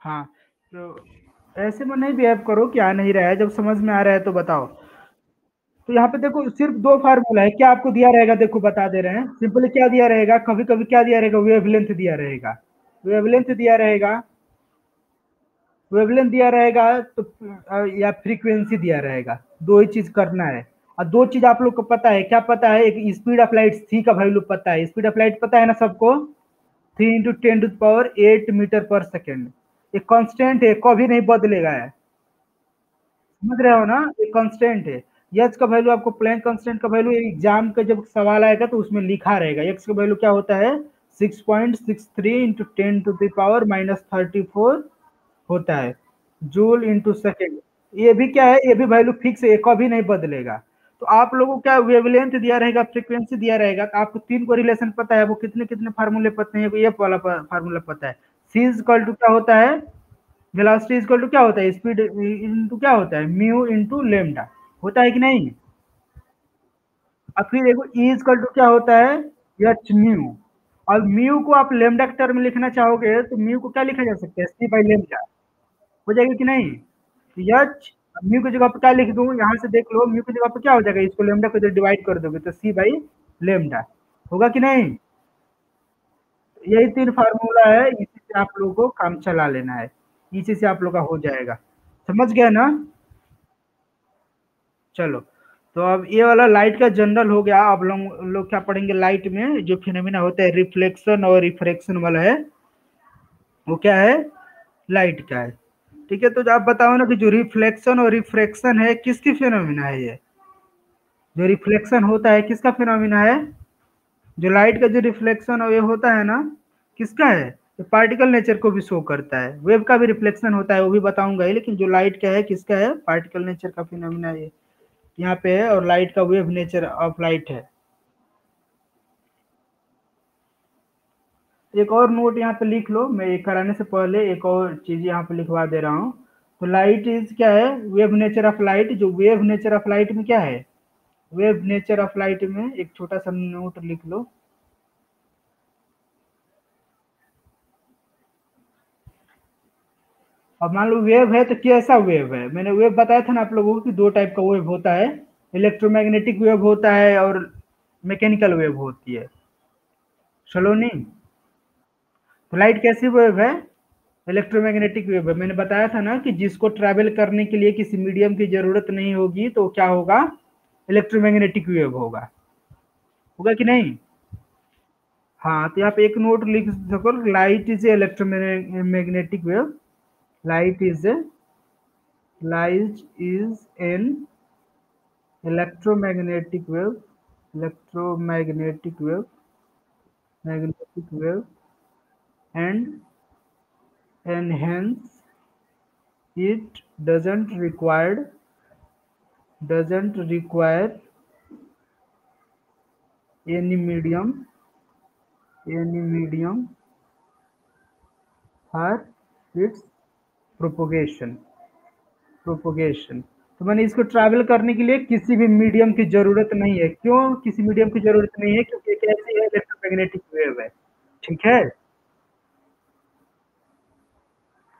हाँ, तो ऐसे में नहीं बिहेव करो कि आ नहीं रहा है, जब समझ में आ रहा है तो बताओ। तो यहाँ पे देखो सिर्फ दो फार्मूला है, क्या आपको दिया रहेगा देखो बता दे रहे हैं, सिंपली क्या दिया रहेगा, कभी कभी क्या दिया रहेगा वेवलेंथ दिया रहेगा, वेवलेंथ दिया रहेगा, वेवलेंथ दिया रहेगा तो या फ्रीक्वेंसी दिया रहेगा, दो ही चीज करना है। और दो चीज आप लोग को पता है, क्या पता है, एक स्पीड ऑफ लाइट सी का वैल्यू पता है, स्पीड ऑफ लाइट पता है ना सबको, 3 × 10⁻8 मीटर पर सेकेंड, ये कांस्टेंट है कभी नहीं बदलेगा है, समझ रहे हो ना, ये कांस्टेंट है। यच का वैल्यू आपको प्लैंक कांस्टेंट का वैल्यू एग्जाम का जब सवाल आएगा तो उसमें लिखा रहेगा, एक्स का वैल्यू क्या होता है 6.63 × 10⁻⁻34 होता है जूल इंटू सेकेंड। ये भी क्या है, ये भी वैल्यू फिक्स है, कभी नहीं बदलेगा। तो आप लोगों को क्या वेवलेंथ दिया रहेगा, फ्रीक्वेंसी दिया रहेगा, तो आपको तीन को रिलेशन पता है, वो कितने कितने फार्मूले पता है, ये वाला फार्मूला पता है, सी इज इक्वल टू क्या होता है, वेलोसिटी इज इक्वल टू क्या होता है, स्पीड इंटू क्या होता है म्यू इंटू लेमडा, होता है कि नहीं। और फिर देखो ई इज इक्वल टू क्या होता है एच म्यू, और म्यू को आप लेमडा के टर्म में लिखना चाहोगे तो म्यू को क्या लिखा जा सकता है सी बाई लेमडा, हो जाएगा कि नहीं। एच म्यू की जगह पे क्या लिख दूं, यहाँ से देख लो म्यू की जगह पे क्या हो जाएगा, इसको लेमडा को जब डिवाइड कर दोगे तो सी बाई लेमडा, होगा कि नहीं। यही तीन फार्मूला है, इसी से आप लोगों को काम चला लेना है, इसी से आप लोग का हो जाएगा, समझ गया ना। चलो, तो अब ये वाला लाइट का जनरल हो गया, अब लोग क्या पढ़ेंगे, लाइट में जो फिनोमिना होता है रिफ्लेक्शन और रिफ्रैक्शन वाला है, वो क्या है लाइट का है। ठीक है, तो आप बताओ ना कि जो रिफ्लेक्शन और रिफ्रैक्शन है किसकी फिनोमिना है ये, जो रिफ्लेक्शन होता है किसका फिनोमिना है, जो लाइट का जो रिफ्लेक्शन और ये होता है ना किसका है, तो पार्टिकल नेचर को भी शो करता है, वेव का भी रिफ्लेक्शन होता है वो भी बताऊंगा ही, लेकिन जो लाइट का है किसका है पार्टिकल नेचर का फिनोमिना ये यहाँ पे है, और लाइट का वेव नेचर ऑफ लाइट है। एक और नोट यहाँ पे लिख लो, मैं ये कराने से पहले एक और चीज यहाँ पे लिखवा दे रहा हूँ। तो लाइट इज क्या है वेव नेचर ऑफ लाइट, जो वेव नेचर ऑफ लाइट में क्या है, वेव नेचर ऑफ लाइट में एक छोटा सा नोट लिख लो। अब मान लो वेव है तो कैसा वेव है, मैंने वेव बताया था ना आप लोगों को कि दो टाइप का वेव होता है, इलेक्ट्रोमैग्नेटिक वेव होता है और मैकेनिकल वेव होती है, चलो नहीं। तो लाइट कैसी वेव है, इलेक्ट्रोमैग्नेटिक वेव है, मैंने बताया था ना कि जिसको ट्रैवल करने के लिए किसी मीडियम की जरूरत नहीं होगी तो क्या होगा इलेक्ट्रोमैग्नेटिक वेव होगा, होगा कि नहीं। हाँ तो यहाँ पे एक नोट लिख सको, light is electromagnetic wave, light is light is an electromagnetic wave, electromagnetic wave, magnetic wave and hence it doesn't require doesn't require any medium for its propagation propagation. तो मैंने इसको ट्रैवल करने के लिए किसी भी मीडियम की जरूरत नहीं है। क्यों किसी मीडियम की जरूरत नहीं है? क्योंकि एक ऐसी है इलेक्ट्रोमैग्नेटिक वेव है। ठीक है।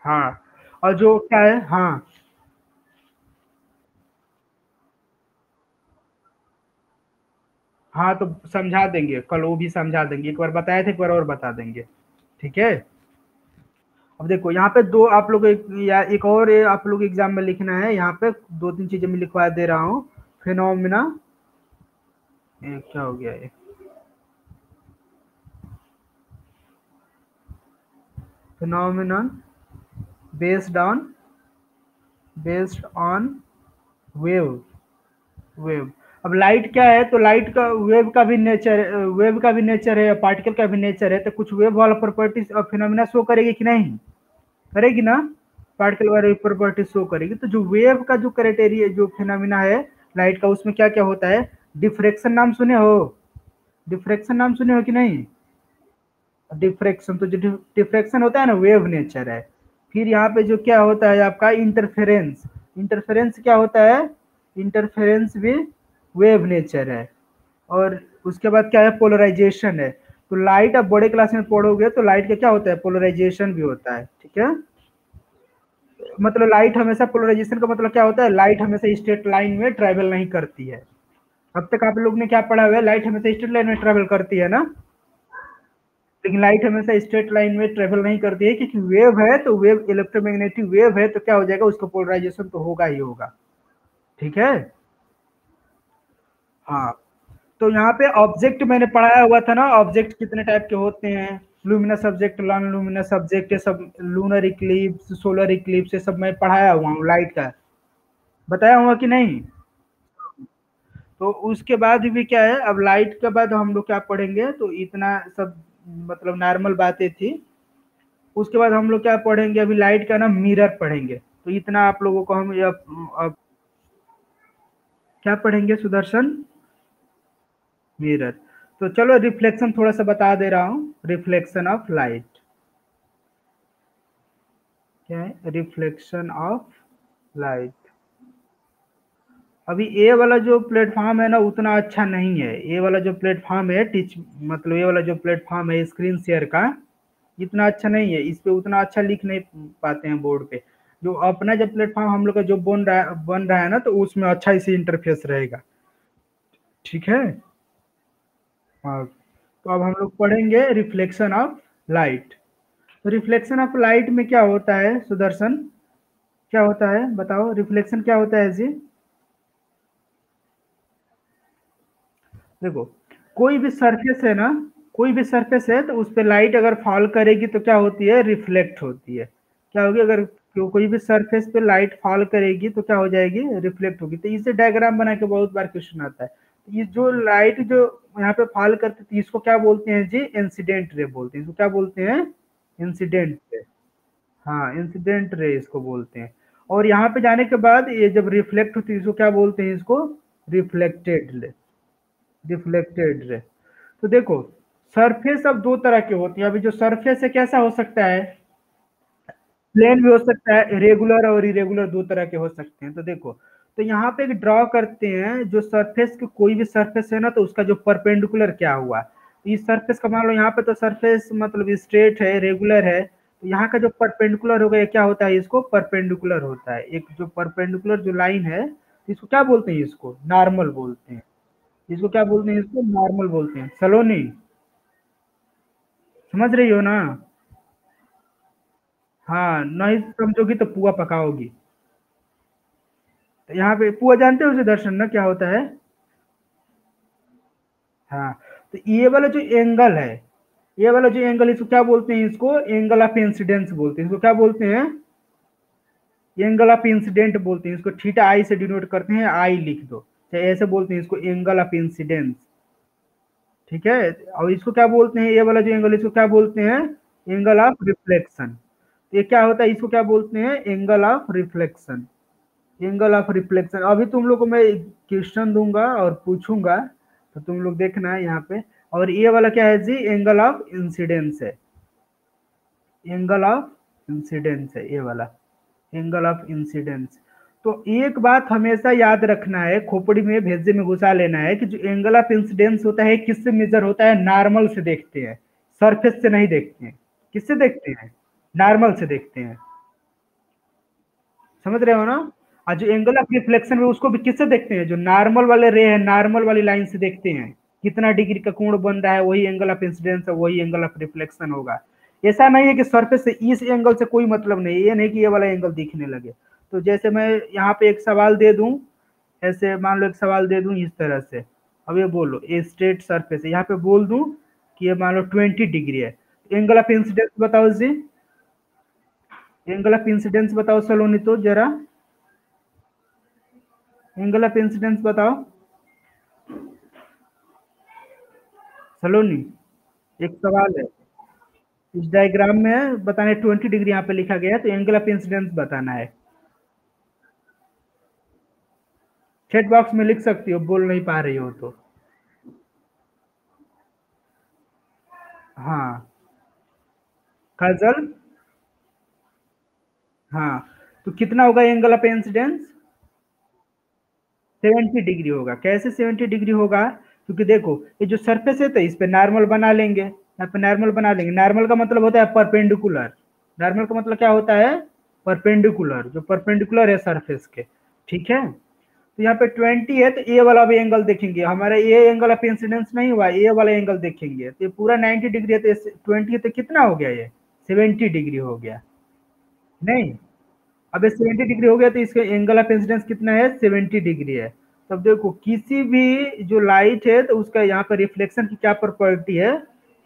हाँ। और जो क्या है, हाँ। हाँ तो समझा देंगे, कल वो भी समझा देंगे, एक बार बताए थे, एक बार और बता देंगे। ठीक है। अब देखो यहाँ पे दो आप लोग या एक और आप लोग एग्जाम में लिखना है। यहाँ पे दो तीन चीजें मैं लिखवा दे रहा हूँ। फिनोमिना, क्या हो गया ये, phenomenon based on wave wave. अब लाइट क्या है, तो लाइट का वेव का भी नेचर, है, पार्टिकल का भी नेचर है, तो कुछ वेव वाला प्रॉपर्टीज और फिनोमिना शो करेगी कि नहीं? करेगी ना। पार्टिकल वाली प्रॉपर्टी शो करेगी। तो जो वेव का जो क्राइटेरिया, जो फिनोमिना है लाइट का, उसमें क्या क्या होता है? डिफ्रेक्शन नाम सुने हो? डिफ्रेक्शन नाम सुने हो कि नहीं? डिफ्रेक्शन, तो जो डिफ्रेक्शन होता है ना, वेव नेचर है। फिर यहाँ पे जो क्या होता है आपका, इंटरफेरेंस। इंटरफेरेंस क्या होता है? इंटरफेरेंस भी वेव नेचर है। और उसके बाद क्या है? पोलराइजेशन है। तो लाइट आप बड़े क्लास में पढ़ोगे तो लाइट का क्या होता है? पोलराइजेशन भी होता है। ठीक है। मतलब लाइट हमेशा, पोलराइजेशन का मतलब क्या होता है? लाइट हमेशा स्ट्रेट लाइन में ट्रेवल नहीं करती है। अब तक आप लोग ने क्या पढ़ा हुआ है? लाइट हमेशा स्ट्रेट लाइन में ट्रेवल करती है ना। लेकिन लाइट हमेशा स्ट्रेट लाइन में ट्रेवल नहीं करती है, क्योंकि वेव है, तो वेव इलेक्ट्रोमैग्नेटिक वेव है, तो क्या हो जाएगा? उसका पोलराइजेशन तो होगा ही होगा। ठीक है। हाँ। तो यहाँ पे ऑब्जेक्ट मैंने पढ़ाया हुआ था ना, ऑब्जेक्ट कितने टाइप के होते हैं? Luminous object, non luminous object, ये सब, लूनर इक्लिप्स, सोलर इक्लिप्स, ये सब मैं पढ़ाया हुआ हूँ लाइट का। बताया हुआ कि नहीं? तो उसके बाद भी क्या है, अब लाइट के बाद हम लोग क्या पढ़ेंगे, तो इतना सब मतलब नॉर्मल बातें थी। उसके बाद हम लोग क्या पढ़ेंगे, अभी लाइट का ना मिरर पढ़ेंगे। तो इतना आप लोगों को हम अब क्या पढ़ेंगे सुदर्शन? मिरर। तो चलो रिफ्लेक्शन थोड़ा सा बता दे रहा हूँ। रिफ्लेक्शन ऑफ लाइट क्या है? Reflection of light. अभी ए वाला जो प्लेटफॉर्म है ना, उतना अच्छा नहीं है। ए वाला जो प्लेटफॉर्म है, टीच मतलब ए वाला जो प्लेटफॉर्म है स्क्रीन शेयर का, इतना अच्छा नहीं है। इस पे उतना अच्छा लिख नहीं पाते हैं बोर्ड पे। जो अपना जब प्लेटफॉर्म हम लोग का जो बन रहा है ना, तो उसमें अच्छा इसी इंटरफेस रहेगा। ठीक है। हाँ। तो अब हम लोग पढ़ेंगे रिफ्लेक्शन ऑफ लाइट। तो रिफ्लेक्शन ऑफ लाइट में क्या होता है सुदर्शन? क्या होता है बताओ, रिफ्लेक्शन क्या होता है जी? देखो, कोई भी सरफेस है ना, कोई भी सरफेस है, तो उस पर लाइट अगर फॉल करेगी तो क्या होती है? रिफ्लेक्ट होती है। क्या होगी? अगर कोई भी सरफेस पे लाइट फॉल करेगी तो क्या हो जाएगी? रिफ्लेक्ट होगी। तो इसे डायग्राम बना के बहुत बार क्वेश्चन आता है। ये जो लाइट जो यहाँ पे फॉल करती थी, इसको क्या बोलते हैं जी? इंसिडेंट रे बोलते हैं। इसको क्या बोलते हैं? Incident ray. हाँ, इंसिडेंट रे इसको बोलते हैं। और यहाँ पे जाने के बाद ये जब रिफ्लेक्ट होती है, इसको क्या बोलते हैं? इसको रिफ्लेक्टेड रे। Reflected ray. तो देखो, सरफेस अब दो तरह की होती है। अभी जो सरफेस है कैसा हो सकता है? प्लेन भी हो सकता है, रेगुलर और इरेगुलर दो तरह के हो सकते हैं। तो देखो, तो यहाँ पे एक ड्रॉ करते हैं, जो सरफेस की कोई भी सरफेस है ना, तो उसका जो परपेंडिकुलर क्या हुआ। तो इस सरफेस का मान लो, यहाँ पे तो सरफेस मतलब स्ट्रेट है, रेगुलर है, तो यहाँ का जो परपेंडिकुलर होगा, ये क्या होता है? इसको परपेंडिकुलर होता है। एक जो परपेंडिकुलर जो लाइन है, इसको क्या बोलते हैं? इसको नॉर्मल बोलते हैं। इसको क्या बोलते हैं? इसको नॉर्मल बोलते हैं। सलोनी, समझ रही हो ना? हाँ, नहीं समझोगी तो पुआ पकाओगी। तो यहाँ पे पुआ जानते हो उसे दर्शन ना, क्या होता है? हाँ। तो ये वाला जो एंगल है, ये वाला जो एंगल, इसको क्या बोलते हैं? इसको एंगल ऑफ इंसिडेंस बोलते हैं। इसको क्या बोलते हैं? एंगल ऑफ इंसिडेंट बोलते हैं। इसको थीटा आई से डिनोट करते हैं, आई लिख दो, चाहे ऐसे बोलते हैं इसको, एंगल ऑफ इंसिडेंस। ठीक है। और इसको क्या बोलते हैं? ये वाला जो एंगल, इसको क्या बोलते हैं? Angle of reflection. ये क्या होता है? इसको क्या बोलते हैं? Angle of reflection. Angle of reflection, अभी तुम लोग को मैं क्वेश्चन दूंगा और पूछूंगा, तो तुम लोग देखना है यहाँ पे। और ये वाला क्या है जी, एंगल ऑफ इंसिडेंस है, एंगल ऑफ इंसिडेंस है ये वाला, एंगल ऑफ इंसिडेंस। तो एक बात हमेशा याद रखना है, खोपड़ी में भेजे में घुसा लेना है कि जो एंगल ऑफ इंसिडेंस होता है किससे मेजर होता है, नॉर्मल से देखते हैं, सरफेस से नहीं देखते हैं। किससे देखते हैं, नॉर्मल से देखते हैं, समझ रहे हो ना। और जो एंगल ऑफ रिफ्लेक्शन है उसको भी किससे देखते हैं, जो नॉर्मल वाले रे है नॉर्मल वाली लाइन से देखते हैं, कितना डिग्री का कोण बन रहा है, वही एंगल ऑफ इंसिडेंस है, वही एंगल ऑफ रिफ्लेक्शन होगा। ऐसा नहीं है कि सरफेस से इस एंगल से कोई मतलब नहीं, ये नहीं कि ये वाला एंगल दिखने लगे। तो जैसे मैं यहाँ पे एक सवाल दे दूं, ऐसे मान लो एक सवाल दे दूं इस तरह से, अब ये बोलो ये स्ट्रेट सरफेस है, यहाँ पे बोल दूं कि ये मान लो 20 डिग्री है, एंगल ऑफ इंसिडेंस बताओ जी, एंगल ऑफ इंसिडेंस बताओ सलोनी, तो जरा एंगल ऑफ इंसिडेंस बताओ सलोनी। एक सवाल है, इस डायग्राम में बताने 20 डिग्री यहाँ पे लिखा गया है, तो एंगल ऑफ इंसिडेंस बताना है। चैट बॉक्स में लिख सकती हो, बोल नहीं पा रही हो तो। हाँ, काजल, हाँ, तो कितना होगा एंगल ऑफ इंसिडेंस, 70 डिग्री होगा। कैसे 70 डिग्री होगा, क्योंकि देखो ये जो सरफेस है तो इस पे नॉर्मल बना लेंगे, यहाँ पे नॉर्मल बना लेंगे, नॉर्मल का मतलब होता है परपेंडिकुलर, नॉर्मल का मतलब क्या होता है, परपेंडिकुलर, जो परपेंडिकुलर है सरफेस के, ठीक है। तो यहाँ पे 20 है तो ए वाला भी एंगल देखेंगे, हमारा ये एंगल ऑफ इंसिडेंस नहीं हुआ, ए वाला एंगल देखेंगे, तो ये पूरा 90 डिग्री है, तो 20 है तो कितना हो गया, ये 70 डिग्री हो गया, नहीं। अब ये 70 डिग्री हो गया तो इसका एंगल ऑफ इंसिडेंस कितना है, 70 डिग्री है। तब देखो किसी भी जो लाइट है तो उसका यहाँ पर रिफ्लेक्शन की क्या प्रॉपर्टी है,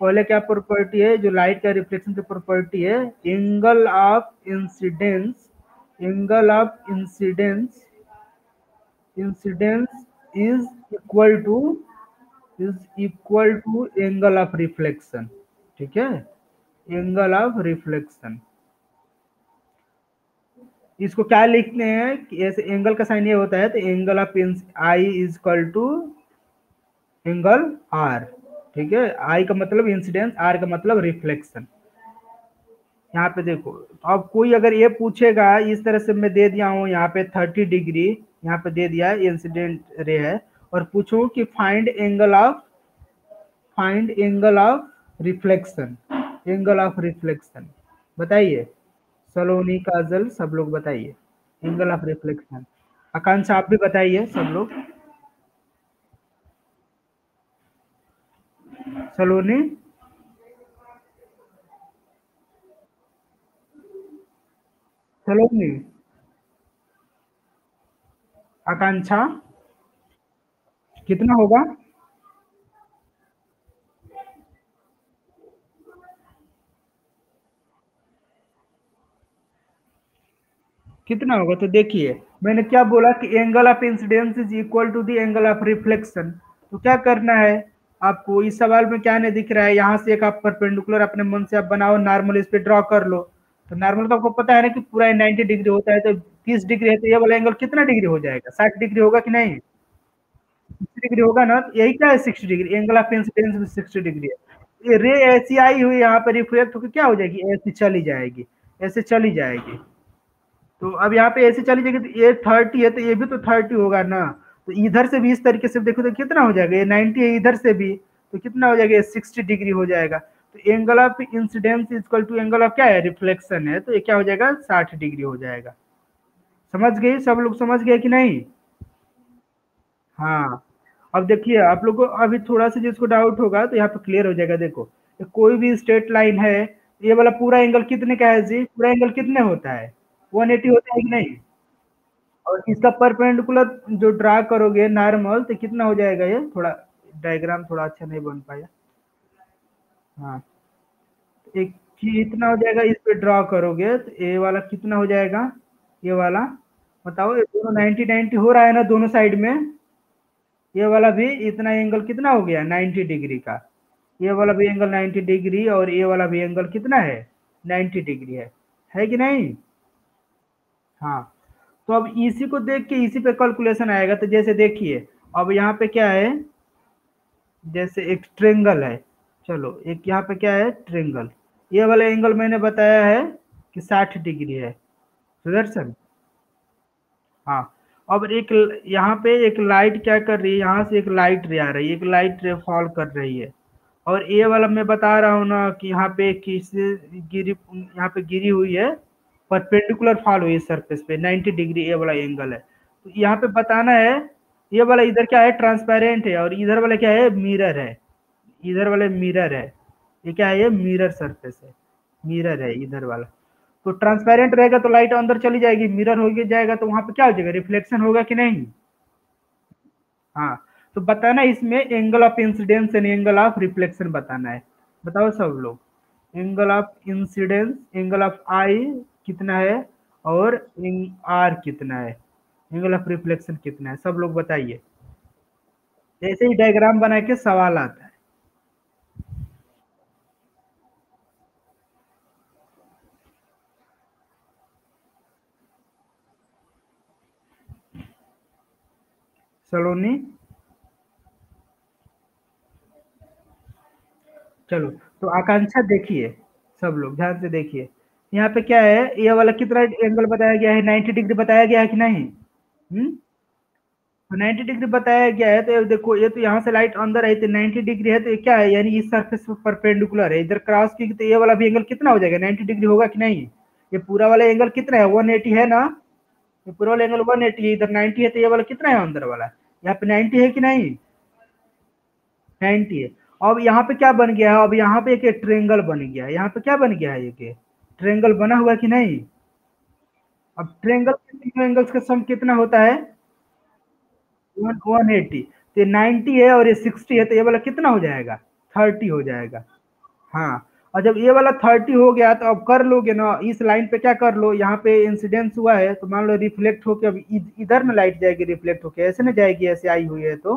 पहले क्या प्रॉपर्टी है, जो लाइट का रिफ्लेक्शन की प्रॉपर्टी है, angle of incidence, angle of incidence, incidence is equal to, is equal to angle of reflection, ठीक है, एंगल ऑफ रिफ्लेक्शन। इसको क्या लिखते हैं कि ऐसे एंगल का साइन ये होता है, तो angle of i is equal to angle r, ठीक है, आई का मतलब इंसिडेंस, आर का मतलब रिफ्लेक्शन। यहाँ पे देखो, अब कोई अगर ये पूछेगा इस तरह से, मैं दे दिया हूँ यहाँ पे 30 डिग्री, यहाँ पे दे दिया है इंसिडेंट रे है, और पूछूं कि find angle of, find angle of reflection, angle of reflection बताइए, सलोनी काजल सब लोग बताइए, एंगल ऑफ रिफ्लेक्शन। आकांक्षा आप भी बताइए सब लोग, सलोनी, सलोनी, आकांक्षा, कितना होगा, कितना होगा, तो देखिए मैंने क्या बोला कि angle of incidence is equal to the angle of reflection. तो क्या करना है आपको, इस सवाल में क्या नहीं दिख रहा है, यहाँ से एक आप परपेंडिकुलर अपने मन से आप बनाओ, नॉर्मल इस पे ड्रॉ कर लो। तो नॉर्मल का आपको पता है ना कि पूरा 90 डिग्री होता है, तो 30 डिग्री है तो ये वाला एंगल कितना डिग्री हो जाएगा, 60 डिग्री होगा कि नहीं, 60 डिग्री होगा ना, तो यही क्या है 60 डिग्री, एंगल ऑफ इंसिडेंस भी 60 डिग्री है। ये रे ऐसी आई हुई यहाँ पर रिफ्लेक्ट होकर क्या हो जाएगी, ऐसी चली जाएगी, ऐसे चली जाएगी। तो अब यहाँ पे ऐसे चली जाएगी, तो ये 30 है तो ये भी तो 30 होगा ना, तो इधर से भी इस तरीके से देखो तो कितना हो जाएगा, ये 90 है इधर से भी, तो कितना हो जाएगा, ये 60 डिग्री हो जाएगा। तो angle of incidence equal to angle of क्या है, रिफ्लेक्शन है, तो ये क्या हो जाएगा, 60 डिग्री हो जाएगा। समझ गए सब लोग, समझ गए कि नहीं। हाँ, अब देखिए आप लोग को अभी थोड़ा सा जिसको डाउट होगा तो यहाँ पे क्लियर हो जाएगा। देखो कोई भी स्ट्रेट लाइन है, ये वाला पूरा एंगल कितने का है जी, पूरा एंगल कितने होता है, 180 होता है कि नहीं। और इसका परपेंडिकुलर जो ड्रा करोगे नॉर्मल, तो कितना हो जाएगा, ये थोड़ा डायग्राम थोड़ा अच्छा नहीं बन पाया, हाँ, एक कितना हो जाएगा, इस पे ड्रा करोगे तो ये वाला कितना हो जाएगा, ये वाला बताओ, ये दोनों 90 90 हो रहा है ना दोनों साइड में, ये वाला भी इतना एंगल कितना हो गया, 90 डिग्री का, ये वाला भी एंगल 90 डिग्री, और ये वाला भी एंगल कितना है, 90 डिग्री है कि नहीं। हाँ, तो अब इसी को देख के इसी पे कैलकुलेशन आएगा। तो जैसे देखिए, अब यहाँ पे क्या है, जैसे एक ट्रेंगल है, चलो एक यहाँ पे क्या है, ट्रेंगल, ये वाला एंगल मैंने बताया है कि 60 डिग्री है, सुदर्शन। हाँ, अब एक यहाँ पे एक लाइट क्या कर रही है, यहाँ से एक लाइट रे आ रही है, एक लाइट रे फॉल कर रही है, और ये वाला मैं बता रहा हूँ ना कि यहाँ पे किस गिरी, यहाँ पे गिरी हुई है, परपेंडिकुलर फॉल हुई है सरफेस पे, 90 डिग्री ये वाला एंगल है। तो यहाँ पे बताना है, ये वाला इधर क्या है, ट्रांसपेरेंट है, और इधर वाला क्या है, मिरर है, इधर वाले मिरर है, ये क्या है, ये मिरर सरफेस है, मिरर है इधर वाला। तो ट्रांसपेरेंट रहेगा तो लाइट अंदर चली जाएगी, मिरर हो जाएगा तो वहां पे क्या हो जाएगा, रिफ्लेक्शन होगा कि नहीं। हाँ, तो बताना इसमें angle of incidence and angle of reflection बताना है। बताओ सब लोग, angle of incidence, angle of I कितना है, और आर कितना है, एंगल ऑफ रिफ्लेक्शन कितना है, सब लोग बताइए। ऐसे ही डायग्राम बना के सवाल आता है। सलोनी, चलो, तो आकांक्षा देखिए, सब लोग ध्यान से देखिए, यहाँ पे क्या है, ये वाला कितना एंगल बताया गया है, 90 डिग्री बताया गया है कि नहीं। हम्म, तो 90 डिग्री बताया गया है, तो ये देखो, ये तो यहाँ से लाइट अंदर आई तो 90 डिग्री है, तो ये क्या है, यानी इस सरफेस पर परपेंडिकुलर है, इधर क्रॉस की तो ये वाला भी एंगल कितना हो जाएगा, 90 डिग्री होगा कि नहीं। ये पूरा वाला एंगल कितना है, 180 है ना, ये पूरा वाला एंगल 180 है, इधर 90 है, तो ये वाला कितना है अंदर वाला, यहाँ पे 90 है कि नहीं, 90 है। अब यहाँ पे क्या बन गया है, अब यहाँ पे एक ट्रेंगल बन गया है, यहाँ पे क्या बन गया है, एक ट्रेंगल बना हुआ कि नहीं। अब ट्रेंगल के तीनों एंगल्स का सम कितना होता है, 180, तो 90 है और ये 60 है, तो ये वाला कितना हो जाएगा, 30 हो जाएगा। हाँ, और जब ये वाला 30 हो गया तो अब कर लोगे ना, इस लाइन पे क्या कर लो, यहाँ पे इंसिडेंस हुआ है तो मान लो रिफ्लेक्ट होके अब इधर में लाइट जाएगी, रिफ्लेक्ट होके ऐसे ना जाएगी, ऐसे आई हुई है तो।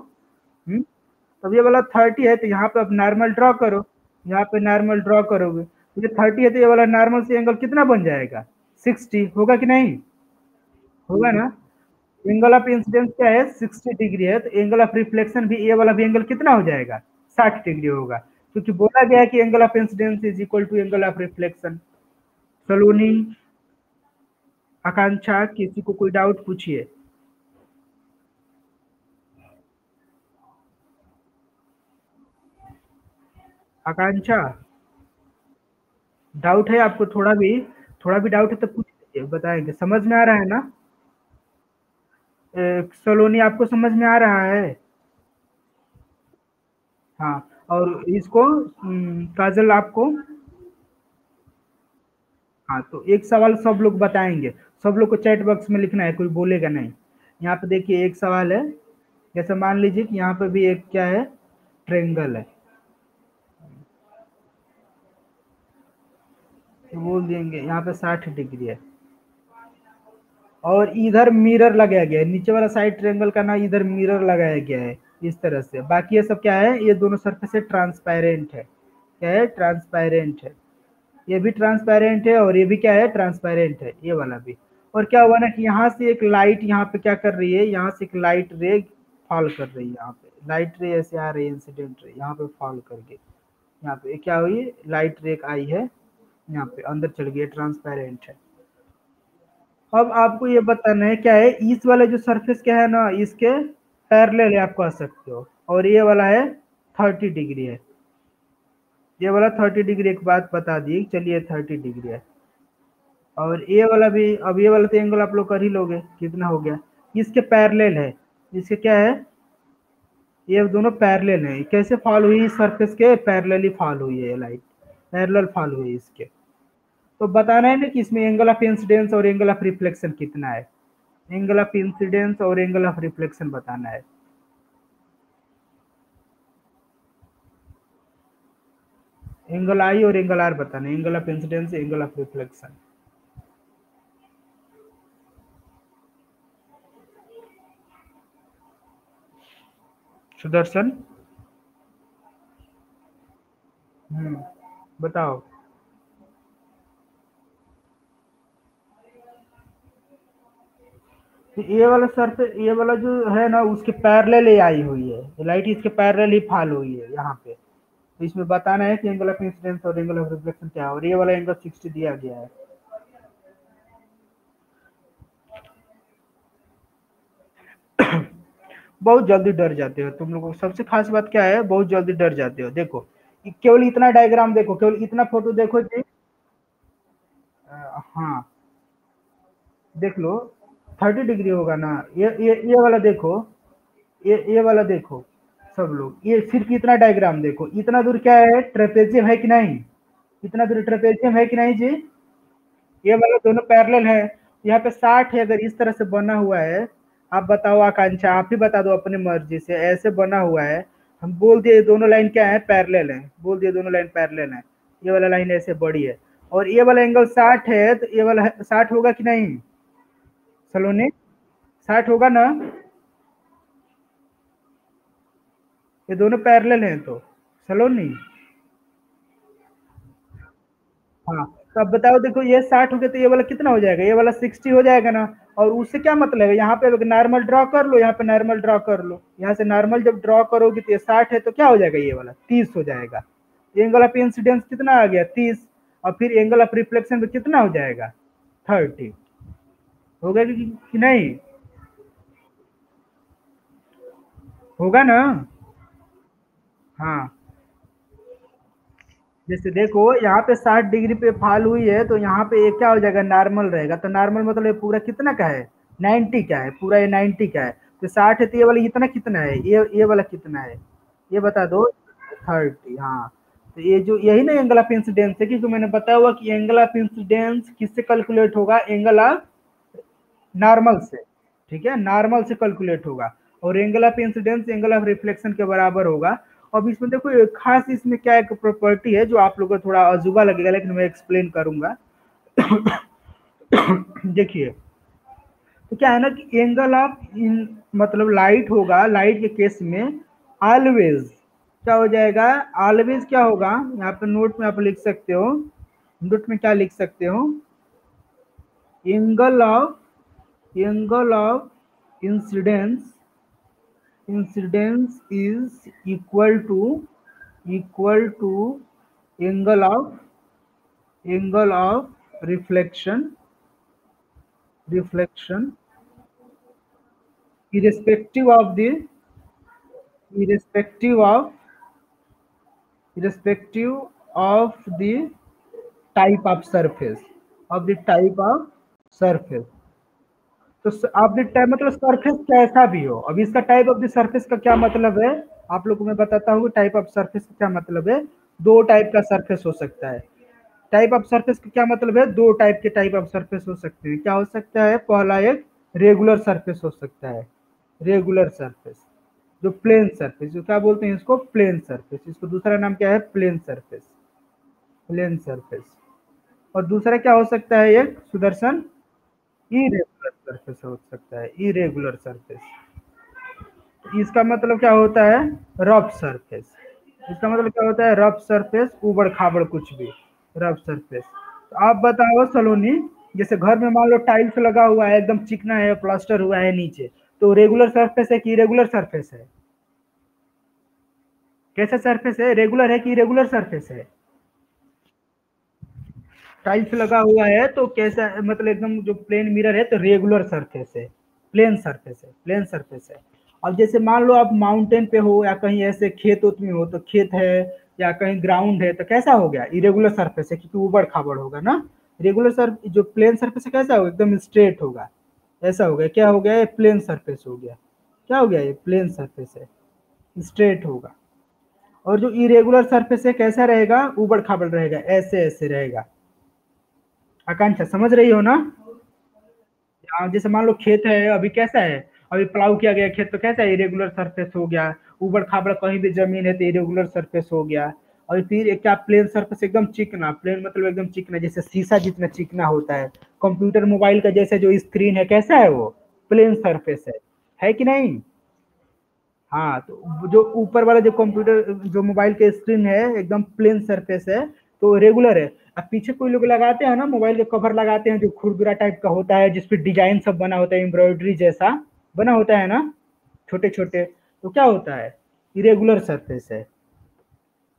तब ये वाला 30 है तो यहाँ पे अब नॉर्मल ड्रॉ करो, यहाँ पे नॉर्मल ड्रॉ करोगे तो ये 30 है, तो ये वाला नॉर्मल से एंगल कितना बन जाएगा, 60 होगा कि नहीं, होगा ना। एंगल ऑफ इंसिडेंस क्या है, 60 डिग्री है, तो एंगल ऑफ रिफ्लेक्शन भी ये वाला भी एंगल कितना हो जाएगा, 60 डिग्री होगा, क्योंकि बोला गया है कि angle of incidence is equal to angle of reflection. Saloni, Akanksha, किसी को कोई डाउट पूछिए। आकांक्षा, डाउट है आपको, थोड़ा भी डाउट है तो पूछ लीजिए, बताएंगे, समझ में आ रहा है ना। सलोनी, आपको समझ में आ रहा है। हाँ, और इसको काजल आपको। हाँ, तो एक सवाल सब लोग बताएंगे, सब लोग को चैट बॉक्स में लिखना है, कोई बोलेगा नहीं। यहाँ पे देखिए एक सवाल है, जैसे मान लीजिए कि यहाँ पे भी एक क्या है, ट्रेंगल है, तो बोल देंगे यहाँ पे 60 डिग्री है, और इधर मिरर लगाया गया है, नीचे वाला साइड ट्रेंगल का ना, इधर मिरर लगाया गया है इस तरह से, बाकी ये सब क्या है, ये दोनों सरफेस ट्रांसपेरेंट है, क्या है, ट्रांसपेरेंट है, ये भी ट्रांसपेरेंट है, और ये भी क्या है, ट्रांसपेरेंट है, ये वाला भी। और क्या हुआ ना कि यहाँ से एक लाइट यहाँ पे क्या कर रही है, यहाँ से एक लाइट रे फॉल कर रही है, यहाँ पे लाइट रे ऐसे आ रही है, इंसिडेंट रे यहाँ पे फॉल करके, यहाँ पे क्या हुई, लाइट रे आई है, यहाँ पे अंदर चल गई, ट्रांसपेरेंट है। अब आपको ये बताना है क्या है, इस वाले जो सरफेस क्या है ना, इसके पैरेलल आप कह सकते हो, और ये वाला है 30 डिग्री है, ये वाला 30 डिग्री, एक बात बता दी, चलिए 30 डिग्री है, और ये वाला भी, अब ये वाला तो एंगल आप लोग कर ही लोगे, कितना हो गया, इसके पैरेलल है, इसके क्या है, ये दोनों पैरेलल है, कैसे फॉल हुई, इस सरफेस के पैरेलली फॉल हुई है ये लाइट, पैरेलल फॉल हुई है इसके। तो बताना है ना कि इसमें एंगल ऑफ इंसिडेंस और एंगल ऑफ रिफ्लेक्शन कितना है, एंगल ऑफ इंसिडेंस और एंगल ऑफ रिफ्लेक्शन बताना है। एंगल आई और एंगल आर बताना है, angle of incidence, angle of reflection. Sudarshan, बताओ। तो ये वाला जो है ना उसके पैरेलल ही आई हुई है, ये लाइट इसके पैरेलल ही फॉल हुई है यहाँ पे। तो इसमें बताना है कि एंगल ऑफ इंसिडेंस और एंगल ऑफ रिफ्लेक्शन क्या है, और ये वाला एंगल 60 दिया गया है। बहुत जल्दी डर जाते हो तुम लोगों को, सबसे खास बात क्या है, बहुत जल्दी डर जाते हो। देखो केवल इतना डायग्राम देखो, केवल इतना फोटो देखो कि हाँ देख लो 30 डिग्री होगा ना। ये वाला देखो, ये वाला देखो सब लोग, ये सिर्फ इतना डायग्राम देखो, इतना दूर क्या है, ट्रेपेजियम है कि नहीं, इतना दूर ट्रेपेजियम है कि नहीं जी। ये वाला दोनों पैरेलल है, यहाँ पे 60 है, अगर इस तरह से बना हुआ है, आप बताओ आकांक्षा, आप ही बता दो अपनी मर्जी से, ऐसे बना हुआ है, हम बोल दिए दोनों लाइन क्या है, पैरेलल है, बोल दिए दोनों लाइन पैरेलल है, ये वाला लाइन ऐसे बड़ी है, और ये वाला एंगल 60 है, तो ये वाला 60 होगा कि नहीं सलोनी, 60 होगा ना, ये दोनों पैरेलल हैं तो सलोनी। हाँ, तो अब बताओ, देखो ये 60 हो गया तो ये वाला कितना हो जाएगा, ये वाला 60 हो जाएगा ना। और उससे क्या मतलब है, यहाँ पे नॉर्मल ड्रॉ कर लो, यहाँ पे नॉर्मल ड्रॉ कर लो, यहाँ से नॉर्मल जब ड्रॉ करोगे तो ये 60 है तो क्या हो जाएगा, ये वाला 30 हो जाएगा। एंगल ऑफ इंसिडेंस कितना आ गया, 30, और फिर एंगल ऑफ रिफ्लेक्शन तो कितना हो जाएगा, 30 होगा कि नहीं, होगा ना। हाँ, जैसे देखो यहाँ पे 60 डिग्री पे फॉल हुई है, तो यहाँ पे ये क्या हो जाएगा, नॉर्मल रहेगा, तो नॉर्मल मतलब ये पूरा कितना का है, 90 का है, पूरा ये 90 का है, तो 60 है तो ये वाला इतना कितना है, ये वाला कितना है, ये बता दो, 30। हाँ, तो ये जो यही ना एंगल ऑफ इंसिडेंस है, क्योंकि मैंने बताया हुआ कि एंगल ऑफ इंसिडेंस किससे कैलकुलेट होगा, एंगल ऑफ नॉर्मल से, ठीक है, नॉर्मल से कैलकुलेट होगा, और angle of incidence angle of reflection के बराबर होगा। अब इसमें देखो खास इसमें क्या एक प्रॉपर्टी है जो आप लोगों को थोड़ा अजूबा लगेगा, लेकिन मैं एक्सप्लेन करूंगा। देखिए, तो क्या है ना कि एंगल ऑफ इन मतलब लाइट होगा, लाइट के केस में ऑलवेज क्या हो जाएगा, ऑलवेज क्या होगा, यहाँ पे नोट में आप लिख सकते हो, नोट में क्या लिख सकते हो, angle of incidence, incidence is equal to angle of reflection, reflection irrespective of the irrespective of irrespective of the type of surface, of the type of surface। तो आप द टाइप मतलब सरफेस कैसा भी हो, अब इसका टाइप ऑफ द सरफेस का क्या मतलब है, आप लोग को मैं बताता हूँ टाइप ऑफ सरफेस का क्या मतलब है। दो टाइप का सरफेस हो सकता है, टाइप ऑफ सरफेस का क्या मतलब है, दो टाइप के टाइप ऑफ सरफेस हो सकते हैं, क्या हो सकता है, पहला एक रेगुलर सरफेस हो सकता है, रेगुलर सरफेस, जो प्लेन सरफेस, जो क्या बोलते हैं इसको, प्लेन सरफेस, इसको दूसरा नाम क्या है, प्लेन सरफेस, प्लेन सरफेस। और दूसरा क्या हो सकता है, एक सुदर्शन, इरेगुलर सरफेस हो सकता है, इरेगुलर सरफेस। इसका मतलब क्या होता है, रफ सरफेस, इसका मतलब क्या होता है, रफ सरफेस, उबड़ खाबड़ कुछ भी, रफ सरफेस। तो आप बताओ सलोनी, जैसे घर में मान लो टाइल्स लगा हुआ है, एकदम चिकना है, प्लास्टर हुआ है नीचे, तो रेगुलर सरफेस है कि इरेगुलर सरफेस है, कैसा सरफेस है, रेगुलर है कि इरेगुलर सरफेस है, टाइल्स लगा हुआ है तो कैसा, मतलब एकदम जो प्लेन मिरर है तो रेगुलर सरफेस है, प्लेन सरफेस है, प्लेन सरफेस है। अब जैसे मान लो आप माउंटेन पे हो या कहीं ऐसे खेत उत में हो, तो खेत है या कहीं ग्राउंड है, तो कैसा हो गया, इरेगुलर सरफेस है, क्योंकि ऊबड़ खाबड़ होगा ना। रेगुलर सर जो प्लेन सरफेस है कैसा होगा, एकदम स्ट्रेट होगा, ऐसा हो गया, क्या हो गया, ये प्लेन सरफेस हो गया, क्या हो गया, ये प्लेन सरफेस है, स्ट्रेट होगा। और जो इरेगुलर सरफेस है कैसा रहेगा, ऊबड़ खाबड़ रहेगा, ऐसे ऐसे रहेगा। आकांक्षा समझ रही हो ना। हाँ, जैसे मान लो खेत है, अभी कैसा है, अभी प्लाउ किया गया खेत, तो कैसा है, इरेगुलर सरफेस हो गया, ऊबड़ खाबड़ कहीं भी जमीन है तो इरेगुलर सरफेस हो गया। और फिर एक क्या, प्लेन सरफेस, एकदम चिकना, प्लेन मतलब एकदम चिकना, जैसे शीशा जितना चिकना होता है, कंप्यूटर मोबाइल का जैसे जो स्क्रीन है कैसा है वो, प्लेन सरफेस है कि नहीं। हाँ, तो जो ऊपर वाला जो कंप्यूटर जो मोबाइल के स्क्रीन है एकदम प्लेन सरफेस है, तो रेगुलर है। अब पीछे कोई लोग लगाते हैं ना, मोबाइल के कवर लगाते हैं जो खुरदुरा टाइप का होता है, जिसपे डिजाइन सब बना होता है, एम्ब्रॉयडरी जैसा बना होता है ना, छोटे छोटे। तो क्या होता है, इरेगुलर सरफेस है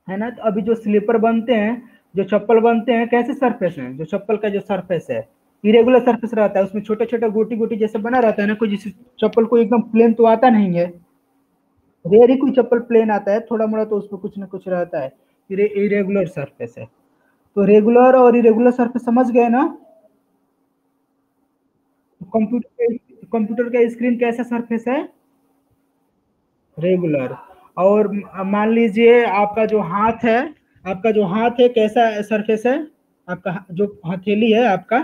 ना। तो अभी जो स्लीपर बनते हैं, जो चप्पल बनते हैं, कैसे सरफेस हैं, जो चप्पल का जो सरफेस है इरेगुलर सरफेस रहता है, उसमें छोटे छोटे गोटी गोटी जैसे बना रहता है ना, कोई जिस चप्पल को एकदम प्लेन तो आता नहीं है, रेयर ही कोई चप्पल प्लेन आता है, थोड़ा मोड़ा तो उसमें कुछ ना कुछ रहता है। इरेगुलर सरफेस है। तो रेगुलर और इरेगुलर सरफेस समझ गए ना। कंप्यूटर का स्क्रीन कैसा सरफेस है, रेगुलर। और मान लीजिए आपका जो हाथ है, आपका जो हाथ है कैसा सरफेस है, आपका जो हथेली है आपका,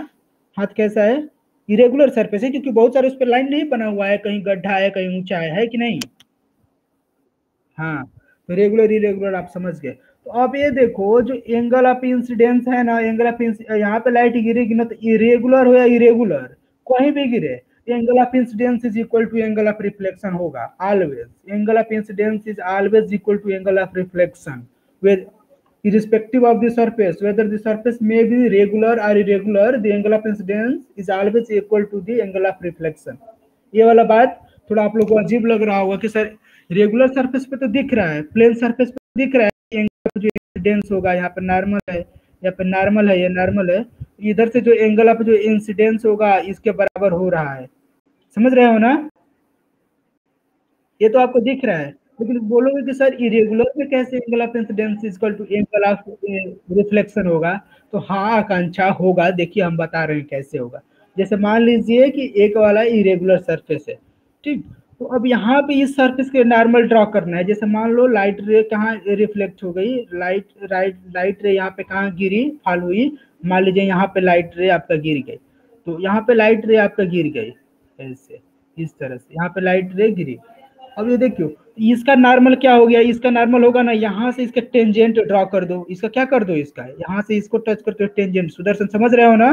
हाथ कैसा है, इरेगुलर सरफेस है, क्योंकि बहुत सारे उस पर लाइन नहीं बना हुआ है, कहीं गड्ढा है कहीं ऊंचा है कि नहीं। हाँ, तो रेगुलर इरेगुलर आप समझ गए। तो अब ये देखो जो एंगल ऑफ इंसिडेंस है ना, एंगल ऑफ यहाँ पे लाइट गिरेगी ना, तो इरेगुलर हो या इरेगुलर, कहीं भी गिरे, angle of incidence is equal to angle of reflection होगा always. Angle of incidence is always equal to angle of reflection with irrespective of the surface, whether the surface may be regular or irregular, the angle of incidence is always equal to the angle of reflection। ये वाला बात थोड़ा आप लोग को अजीब लग रहा होगा कि सर रेगुलर सरफेस पे तो दिख रहा है, प्लेन सरफेस पे दिख रहा है एंगल जो इंसिडेंस होगा, यहाँ पे नॉर्मल है, यहाँ पे नॉर्मल है, ये नॉर्मल है, इधर से जो एंगल ऑफ जो इंसिडेंस होगा इसके बराबर हो रहा है। समझ रहे हो ना, ये तो आपको दिख रहा है। लेकिन बोलोगे कि सर इरेगुलर में कैसे angle of incidence equal to angle of reflection होगा, तो हाँ आकांक्षा होगा, देखिए हम बता रहे हैं कैसे होगा। जैसे मान लीजिए कि एक वाला इरेगुलर सरफेस है, ठीक। तो अब यहाँ पे इस सरफेस के नॉर्मल ड्रॉ करना है। जैसे मान लो लाइट रे कहाँ रिफ्लेक्ट हो गई, लाइट रे यहाँ पे कहाँ गिरी, फॉल हुई, मान लीजिए यहाँ पे लाइट रे आपका गिर गई, तो यहाँ पे लाइट रे आपका गिर गई ऐसे, इस तरह से यहाँ पे लाइट रे गिरी। अब ये देखियो, इसका नॉर्मल क्या हो गया, इसका नॉर्मल होगा ना, यहाँ से इसका टेंजेंट ड्रॉ कर दो, इसका क्या कर दो, इसका यहाँ से इसको टच करके टेंजेंट, सुदर्शन समझ रहे हो ना,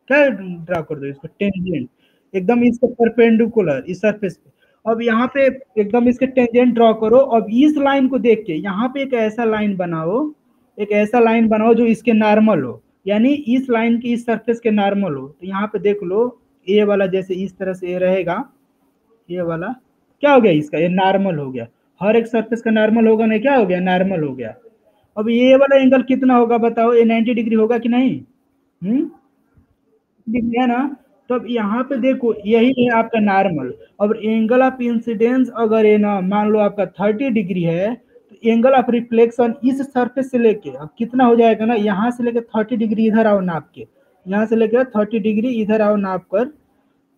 क्या ड्रॉ कर दो इसको टेंजेंट, एकदम इसके परपेंडिकुलर इस सरफेस पे। अब यहाँ पे एकदम इसके टेंजेंट ड्रॉ करो। अब इस लाइन को देख के यहाँ पे एक ऐसा लाइन बनाओ, एक ऐसा लाइन बनाओ जो इसके नॉर्मल हो, यानी इस लाइन की इस सरफेस के नॉर्मल हो। तो यहाँ पे देख लो, ए वाला जैसे इस तरह से ए रहेगा, ये वाला क्या हो गया, इसका ये नॉर्मल हो गया। हर एक सरफेस का नॉर्मल होगा ना, क्या हो गया, नॉर्मल हो गया। अब ये वाला एंगल कितना होगा बताओ, ये 90 डिग्री होगा कि नहीं, हम्म, डिग्री है ना। तो अब यहाँ पे देखो यही है आपका नॉर्मल। अब एंगल ऑफ इंसिडेंस अगर ये ना मान लो आपका 30 डिग्री है, तो एंगल ऑफ रिफ्लेक्शन इस सरफेस से लेके अब कितना हो जाएगा ना, यहाँ से लेके 30 डिग्री इधर आओ नाप के, यहाँ से लेके 30 डिग्री इधर आओ नाप कर,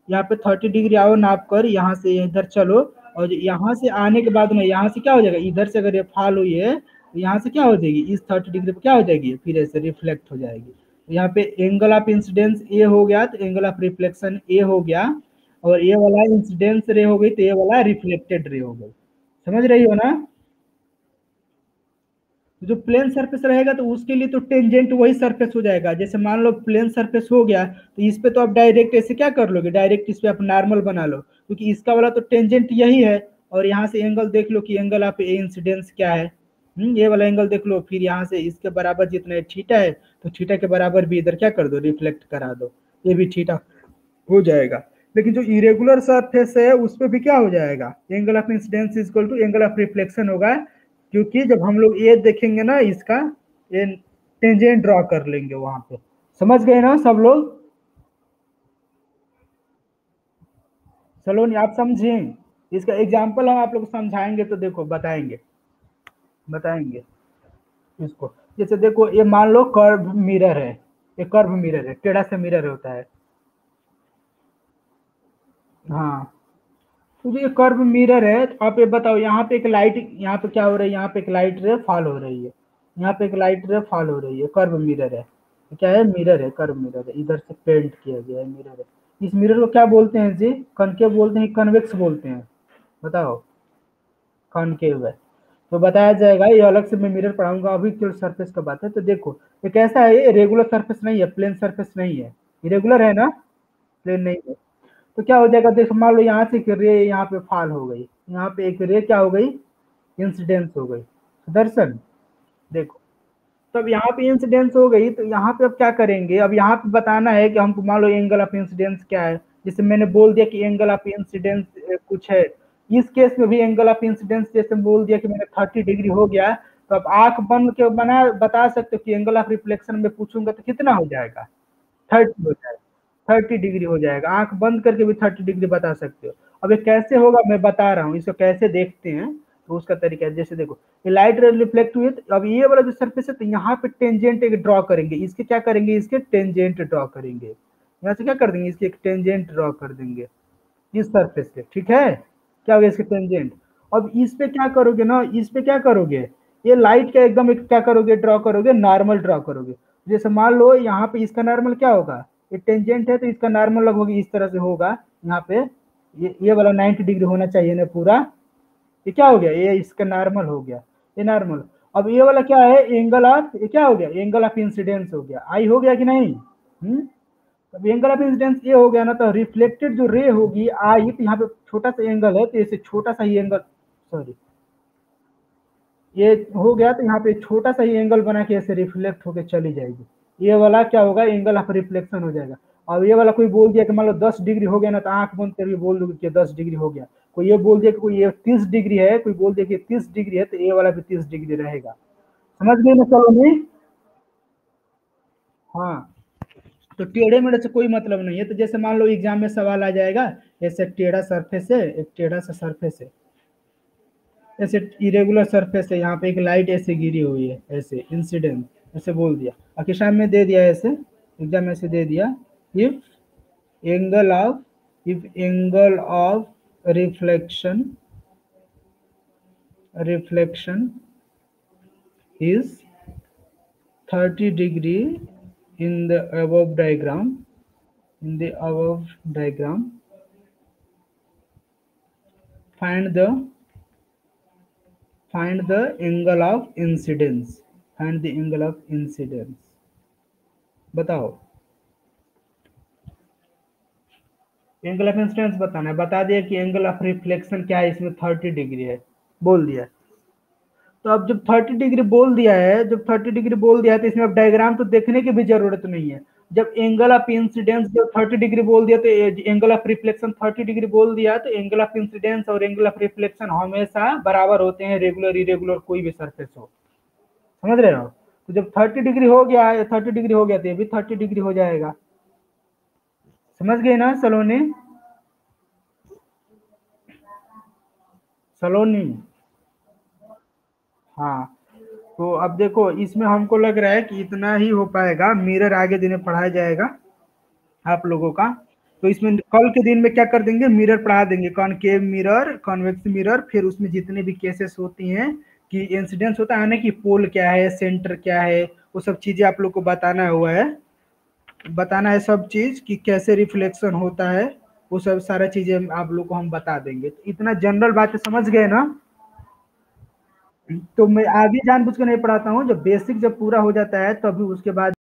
यहाँ पे 30 डिग्री आओ नाप कर, यहाँ से इधर चलो। और यहाँ से आने के बाद में यहाँ से क्या हो जाएगा, इधर से अगर ये फॉल हुई है तो यहाँ से क्या हो जाएगी, इस 30 डिग्री पे क्या हो जाएगी, फिर ऐसे रिफ्लेक्ट हो जाएगी। तो यहाँ पे एंगल ऑफ इंसिडेंस ए हो गया, तो एंगल ऑफ रिफ्लेक्शन ए हो गया। और ये वाला इंसिडेंस रे हो गई, तो ये वाला रिफ्लेक्टेड रे हो गई। समझ रही हो ना। जो प्लेन सरफेस रहेगा तो उसके लिए तो टेंजेंट वही सरफेस हो जाएगा। जैसे मान लो प्लेन सरफेस हो गया, तो इस पे तो आप डायरेक्ट ऐसे क्या कर लोगे, डायरेक्ट इस पे आप नॉर्मल बना लो, क्योंकि इसका वाला तो टेंजेंट यही है। और यहाँ से एंगल देख लो कि एंगल आप इंसिडेंस क्या है, ये वाला एंगल देख लो, फिर यहाँ से इसके बराबर जितना थीटा है, तो थीटा के बराबर भी इधर क्या कर दो, रिफ्लेक्ट करा दो, ये भी थीटा हो जाएगा। लेकिन जो इरेगुलर सरफेस है उस पर भी क्या हो जाएगा, angle of incidence equal to angle of reflection होगा। क्योंकि जब हम लोग ये देखेंगे ना इसका, ये टेंजेंट ड्रॉ कर लेंगे वहां पे। समझ गए ना सब लोग, चलो नहीं आप समझे। इसका एग्जाम्पल हम आप लोग समझाएंगे, तो देखो बताएंगे, बताएंगे इसको। जैसे देखो ये मान लो कर्व मिरर है, ये कर्व मिरर है, टेढ़ा सा मिरर होता है। हाँ, तो जो ये कर्व मिरर है, तो आप ये बताओ, यहाँ पे एक लाइट, यहाँ पे क्या हो रहा है, यहाँ पे एक लाइट रे फॉल हो रही है, यहाँ पे एक लाइट रे फॉल हो रही है, कर्व मिरर है। तो क्या है, मिरर है, कर्व मिरर है, इधर से पेंट किया गया है, मिरर है। इस मिरर को क्या बोलते हैं जी, कनकेव बोलते हैं, कन्वेक्स बोलते हैं, बताओ। कॉनकेव है। तो बताया जाएगा, ये अलग से मैं मिरर पढ़ाऊंगा, अभी केवल सरफेस का बात है। तो देखो ये कैसा है, ये रेगुलर सरफेस नहीं है, प्लेन सरफेस नहीं है, इरेगुलर है ना, प्लेन नहीं है। तो क्या हो जाएगा, देखो मान लो यहाँ से एक रे यहाँ पे फॉल हो गई, यहाँ पे एक रे क्या हो गई, इंसिडेंस हो गई। दर्शन देखो, तो अब यहाँ पे इंसिडेंस हो गई, तो यहाँ पे अब क्या करेंगे, अब यहाँ पे बताना है कि हमको मान लो एंगल ऑफ इंसिडेंस क्या है। जैसे मैंने बोल दिया कि एंगल ऑफ इंसिडेंस कुछ है, इस केस में भी एंगल ऑफ इंसिडेंस जैसे बोल दिया कि मैंने 30 डिग्री हो गया, तो अब आंख बंद के बना बता सकते हो कि एंगल ऑफ रिफ्लेक्शन में पूछूंगा तो कितना हो जाएगा, 30 हो जाएगा, 30 डिग्री हो जाएगा। आंख बंद करके भी 30 डिग्री बता सकते हो। अब ये कैसे होगा मैं बता रहा हूँ, इसको कैसे देखते हैं, तो उसका तरीका है। जैसे देखो, ये लाइट रिफ्लेक्ट हुई, तो अब ये वाला जो सरफेस है, तो यहाँ पे टेंजेंट एक ड्रॉ करेंगे, इसके क्या करेंगे, इसके टेंजेंट ड्रॉ करेंगे, यहाँ से क्या कर देंगे, इसके एक टेंजेंट ड्रॉ कर देंगे इस सरफेस पे, ठीक है, क्या हो गया इसके टेंजेंट। अब इस पे क्या करोगे ना, इस पे क्या करोगे, ये लाइट का एकदम एक क्या करोगे, ड्रॉ करोगे, नॉर्मल ड्रॉ करोगे। जैसे मान लो यहाँ पे इसका नॉर्मल क्या होगा, ये टेंजेंट है तो इसका नॉर्मल लगभग इस तरह से होगा, यहाँ पे ये वाला 90 डिग्री होना चाहिए ना पूरा, ये क्या हो गया, ये इसका नॉर्मल हो गया, ये नॉर्मल। अब ये वाला क्या है, एंगल ऑफ, ये क्या हो गया, एंगल ऑफ इंसिडेंस हो गया, आई हो गया कि नहीं। अब एंगल ऑफ इंसिडेंस ये हो गया ना, तो रिफ्लेक्टेड जो रे होगी आई, तो यहाँ पे छोटा सा एंगल है, तो इसे छोटा सा ही एंगल, सॉरी, ये हो गया, तो यहाँ पे छोटा सा ही एंगल बना के ऐसे रिफ्लेक्ट होके चली जाएगी, ये वाला क्या होगा, एंगल ऑफ रिफ्लेक्शन हो जाएगा। और ये वाला कोई बोल दिया कि मान लो 10 डिग्री हो गया ना, तो आंख बंद करके बोल दोगे कि 10 डिग्री हो गया। कोई ये बोल दिया कि कोई ये 30 डिग्री है, कोई बोल दिया कि 30 डिग्री है, तो ये वाला भी 30 डिग्री रहेगा। समझ गए ना, चलो नहीं। हाँ, तो टेढ़े मेढ़े से कोई मतलब नहीं है। तो जैसे मान लो एग्जाम में सवाल आ जाएगा, ऐसे टेढ़ा सरफेस है, एक टेढ़ा सा सरफेस है, ऐसे इरेगुलर सरफेस है, यहाँ पे एक लाइट ऐसे गिरी हुई है, ऐसे इंसिडेंट, ऐसे बोल दिया, और किसान में दे दिया ऐसे, एग्जाम में से दे दिया, if angle of, if angle of reflection, reflection is 30 degree in the above diagram, in the above diagram, find the, find the angle of incidence, find the angle of incidence, बताओ, angle of incidence बताना है, बता दिया कि angle of reflection क्या है, इसमें 30 degree है, बोल दिया। तो अब जब 30 डिग्री बोल दिया है, जब 30 डिग्री बोल दिया है, तो इसमें अब डायग्राम तो देखने की भी जरूरत नहीं है। जब एंगल ऑफ इंसिडेंस जब 30 डिग्री बोल दिया, तो एंगल ऑफ रिफ्लेक्शन 30 डिग्री बोल दिया, तो एंगल ऑफ इंसिडेंस और एंगल ऑफ रिफ्लेक्शन हमेशा बराबर होते हैं, रेगुलर इरेगुलर कोई भी सरफेस हो, समझ रहे हो। तो जब 30 डिग्री हो गया, 30 डिग्री हो गया, तो ये भी 30 डिग्री हो जाएगा। समझ गए ना सलोनी, सलोनी। हाँ, तो अब देखो, इसमें हमको लग रहा है कि इतना ही हो पाएगा, मिरर आगे दिन में पढ़ाया जाएगा आप लोगों का। तो इसमें कल के दिन में क्या कर देंगे, मिरर पढ़ा देंगे, कॉनकेव मिरर, कॉन्वेक्स मिरर, फिर उसमें जितने भी केसेस होती हैं कि इंसिडेंस होता है ना, कि पोल क्या है, सेंटर क्या है, वो सब चीजें आप लोग को बताना हुआ है, बताना है सब चीज कि कैसे रिफ्लेक्शन होता है, वो सब सारा चीजें आप लोग को हम बता देंगे। तो इतना जनरल बातें समझ गए ना। तो मैं आगे जानबूझ के नहीं पढ़ाता हूँ, जब बेसिक जब पूरा हो जाता है तभी उसके बाद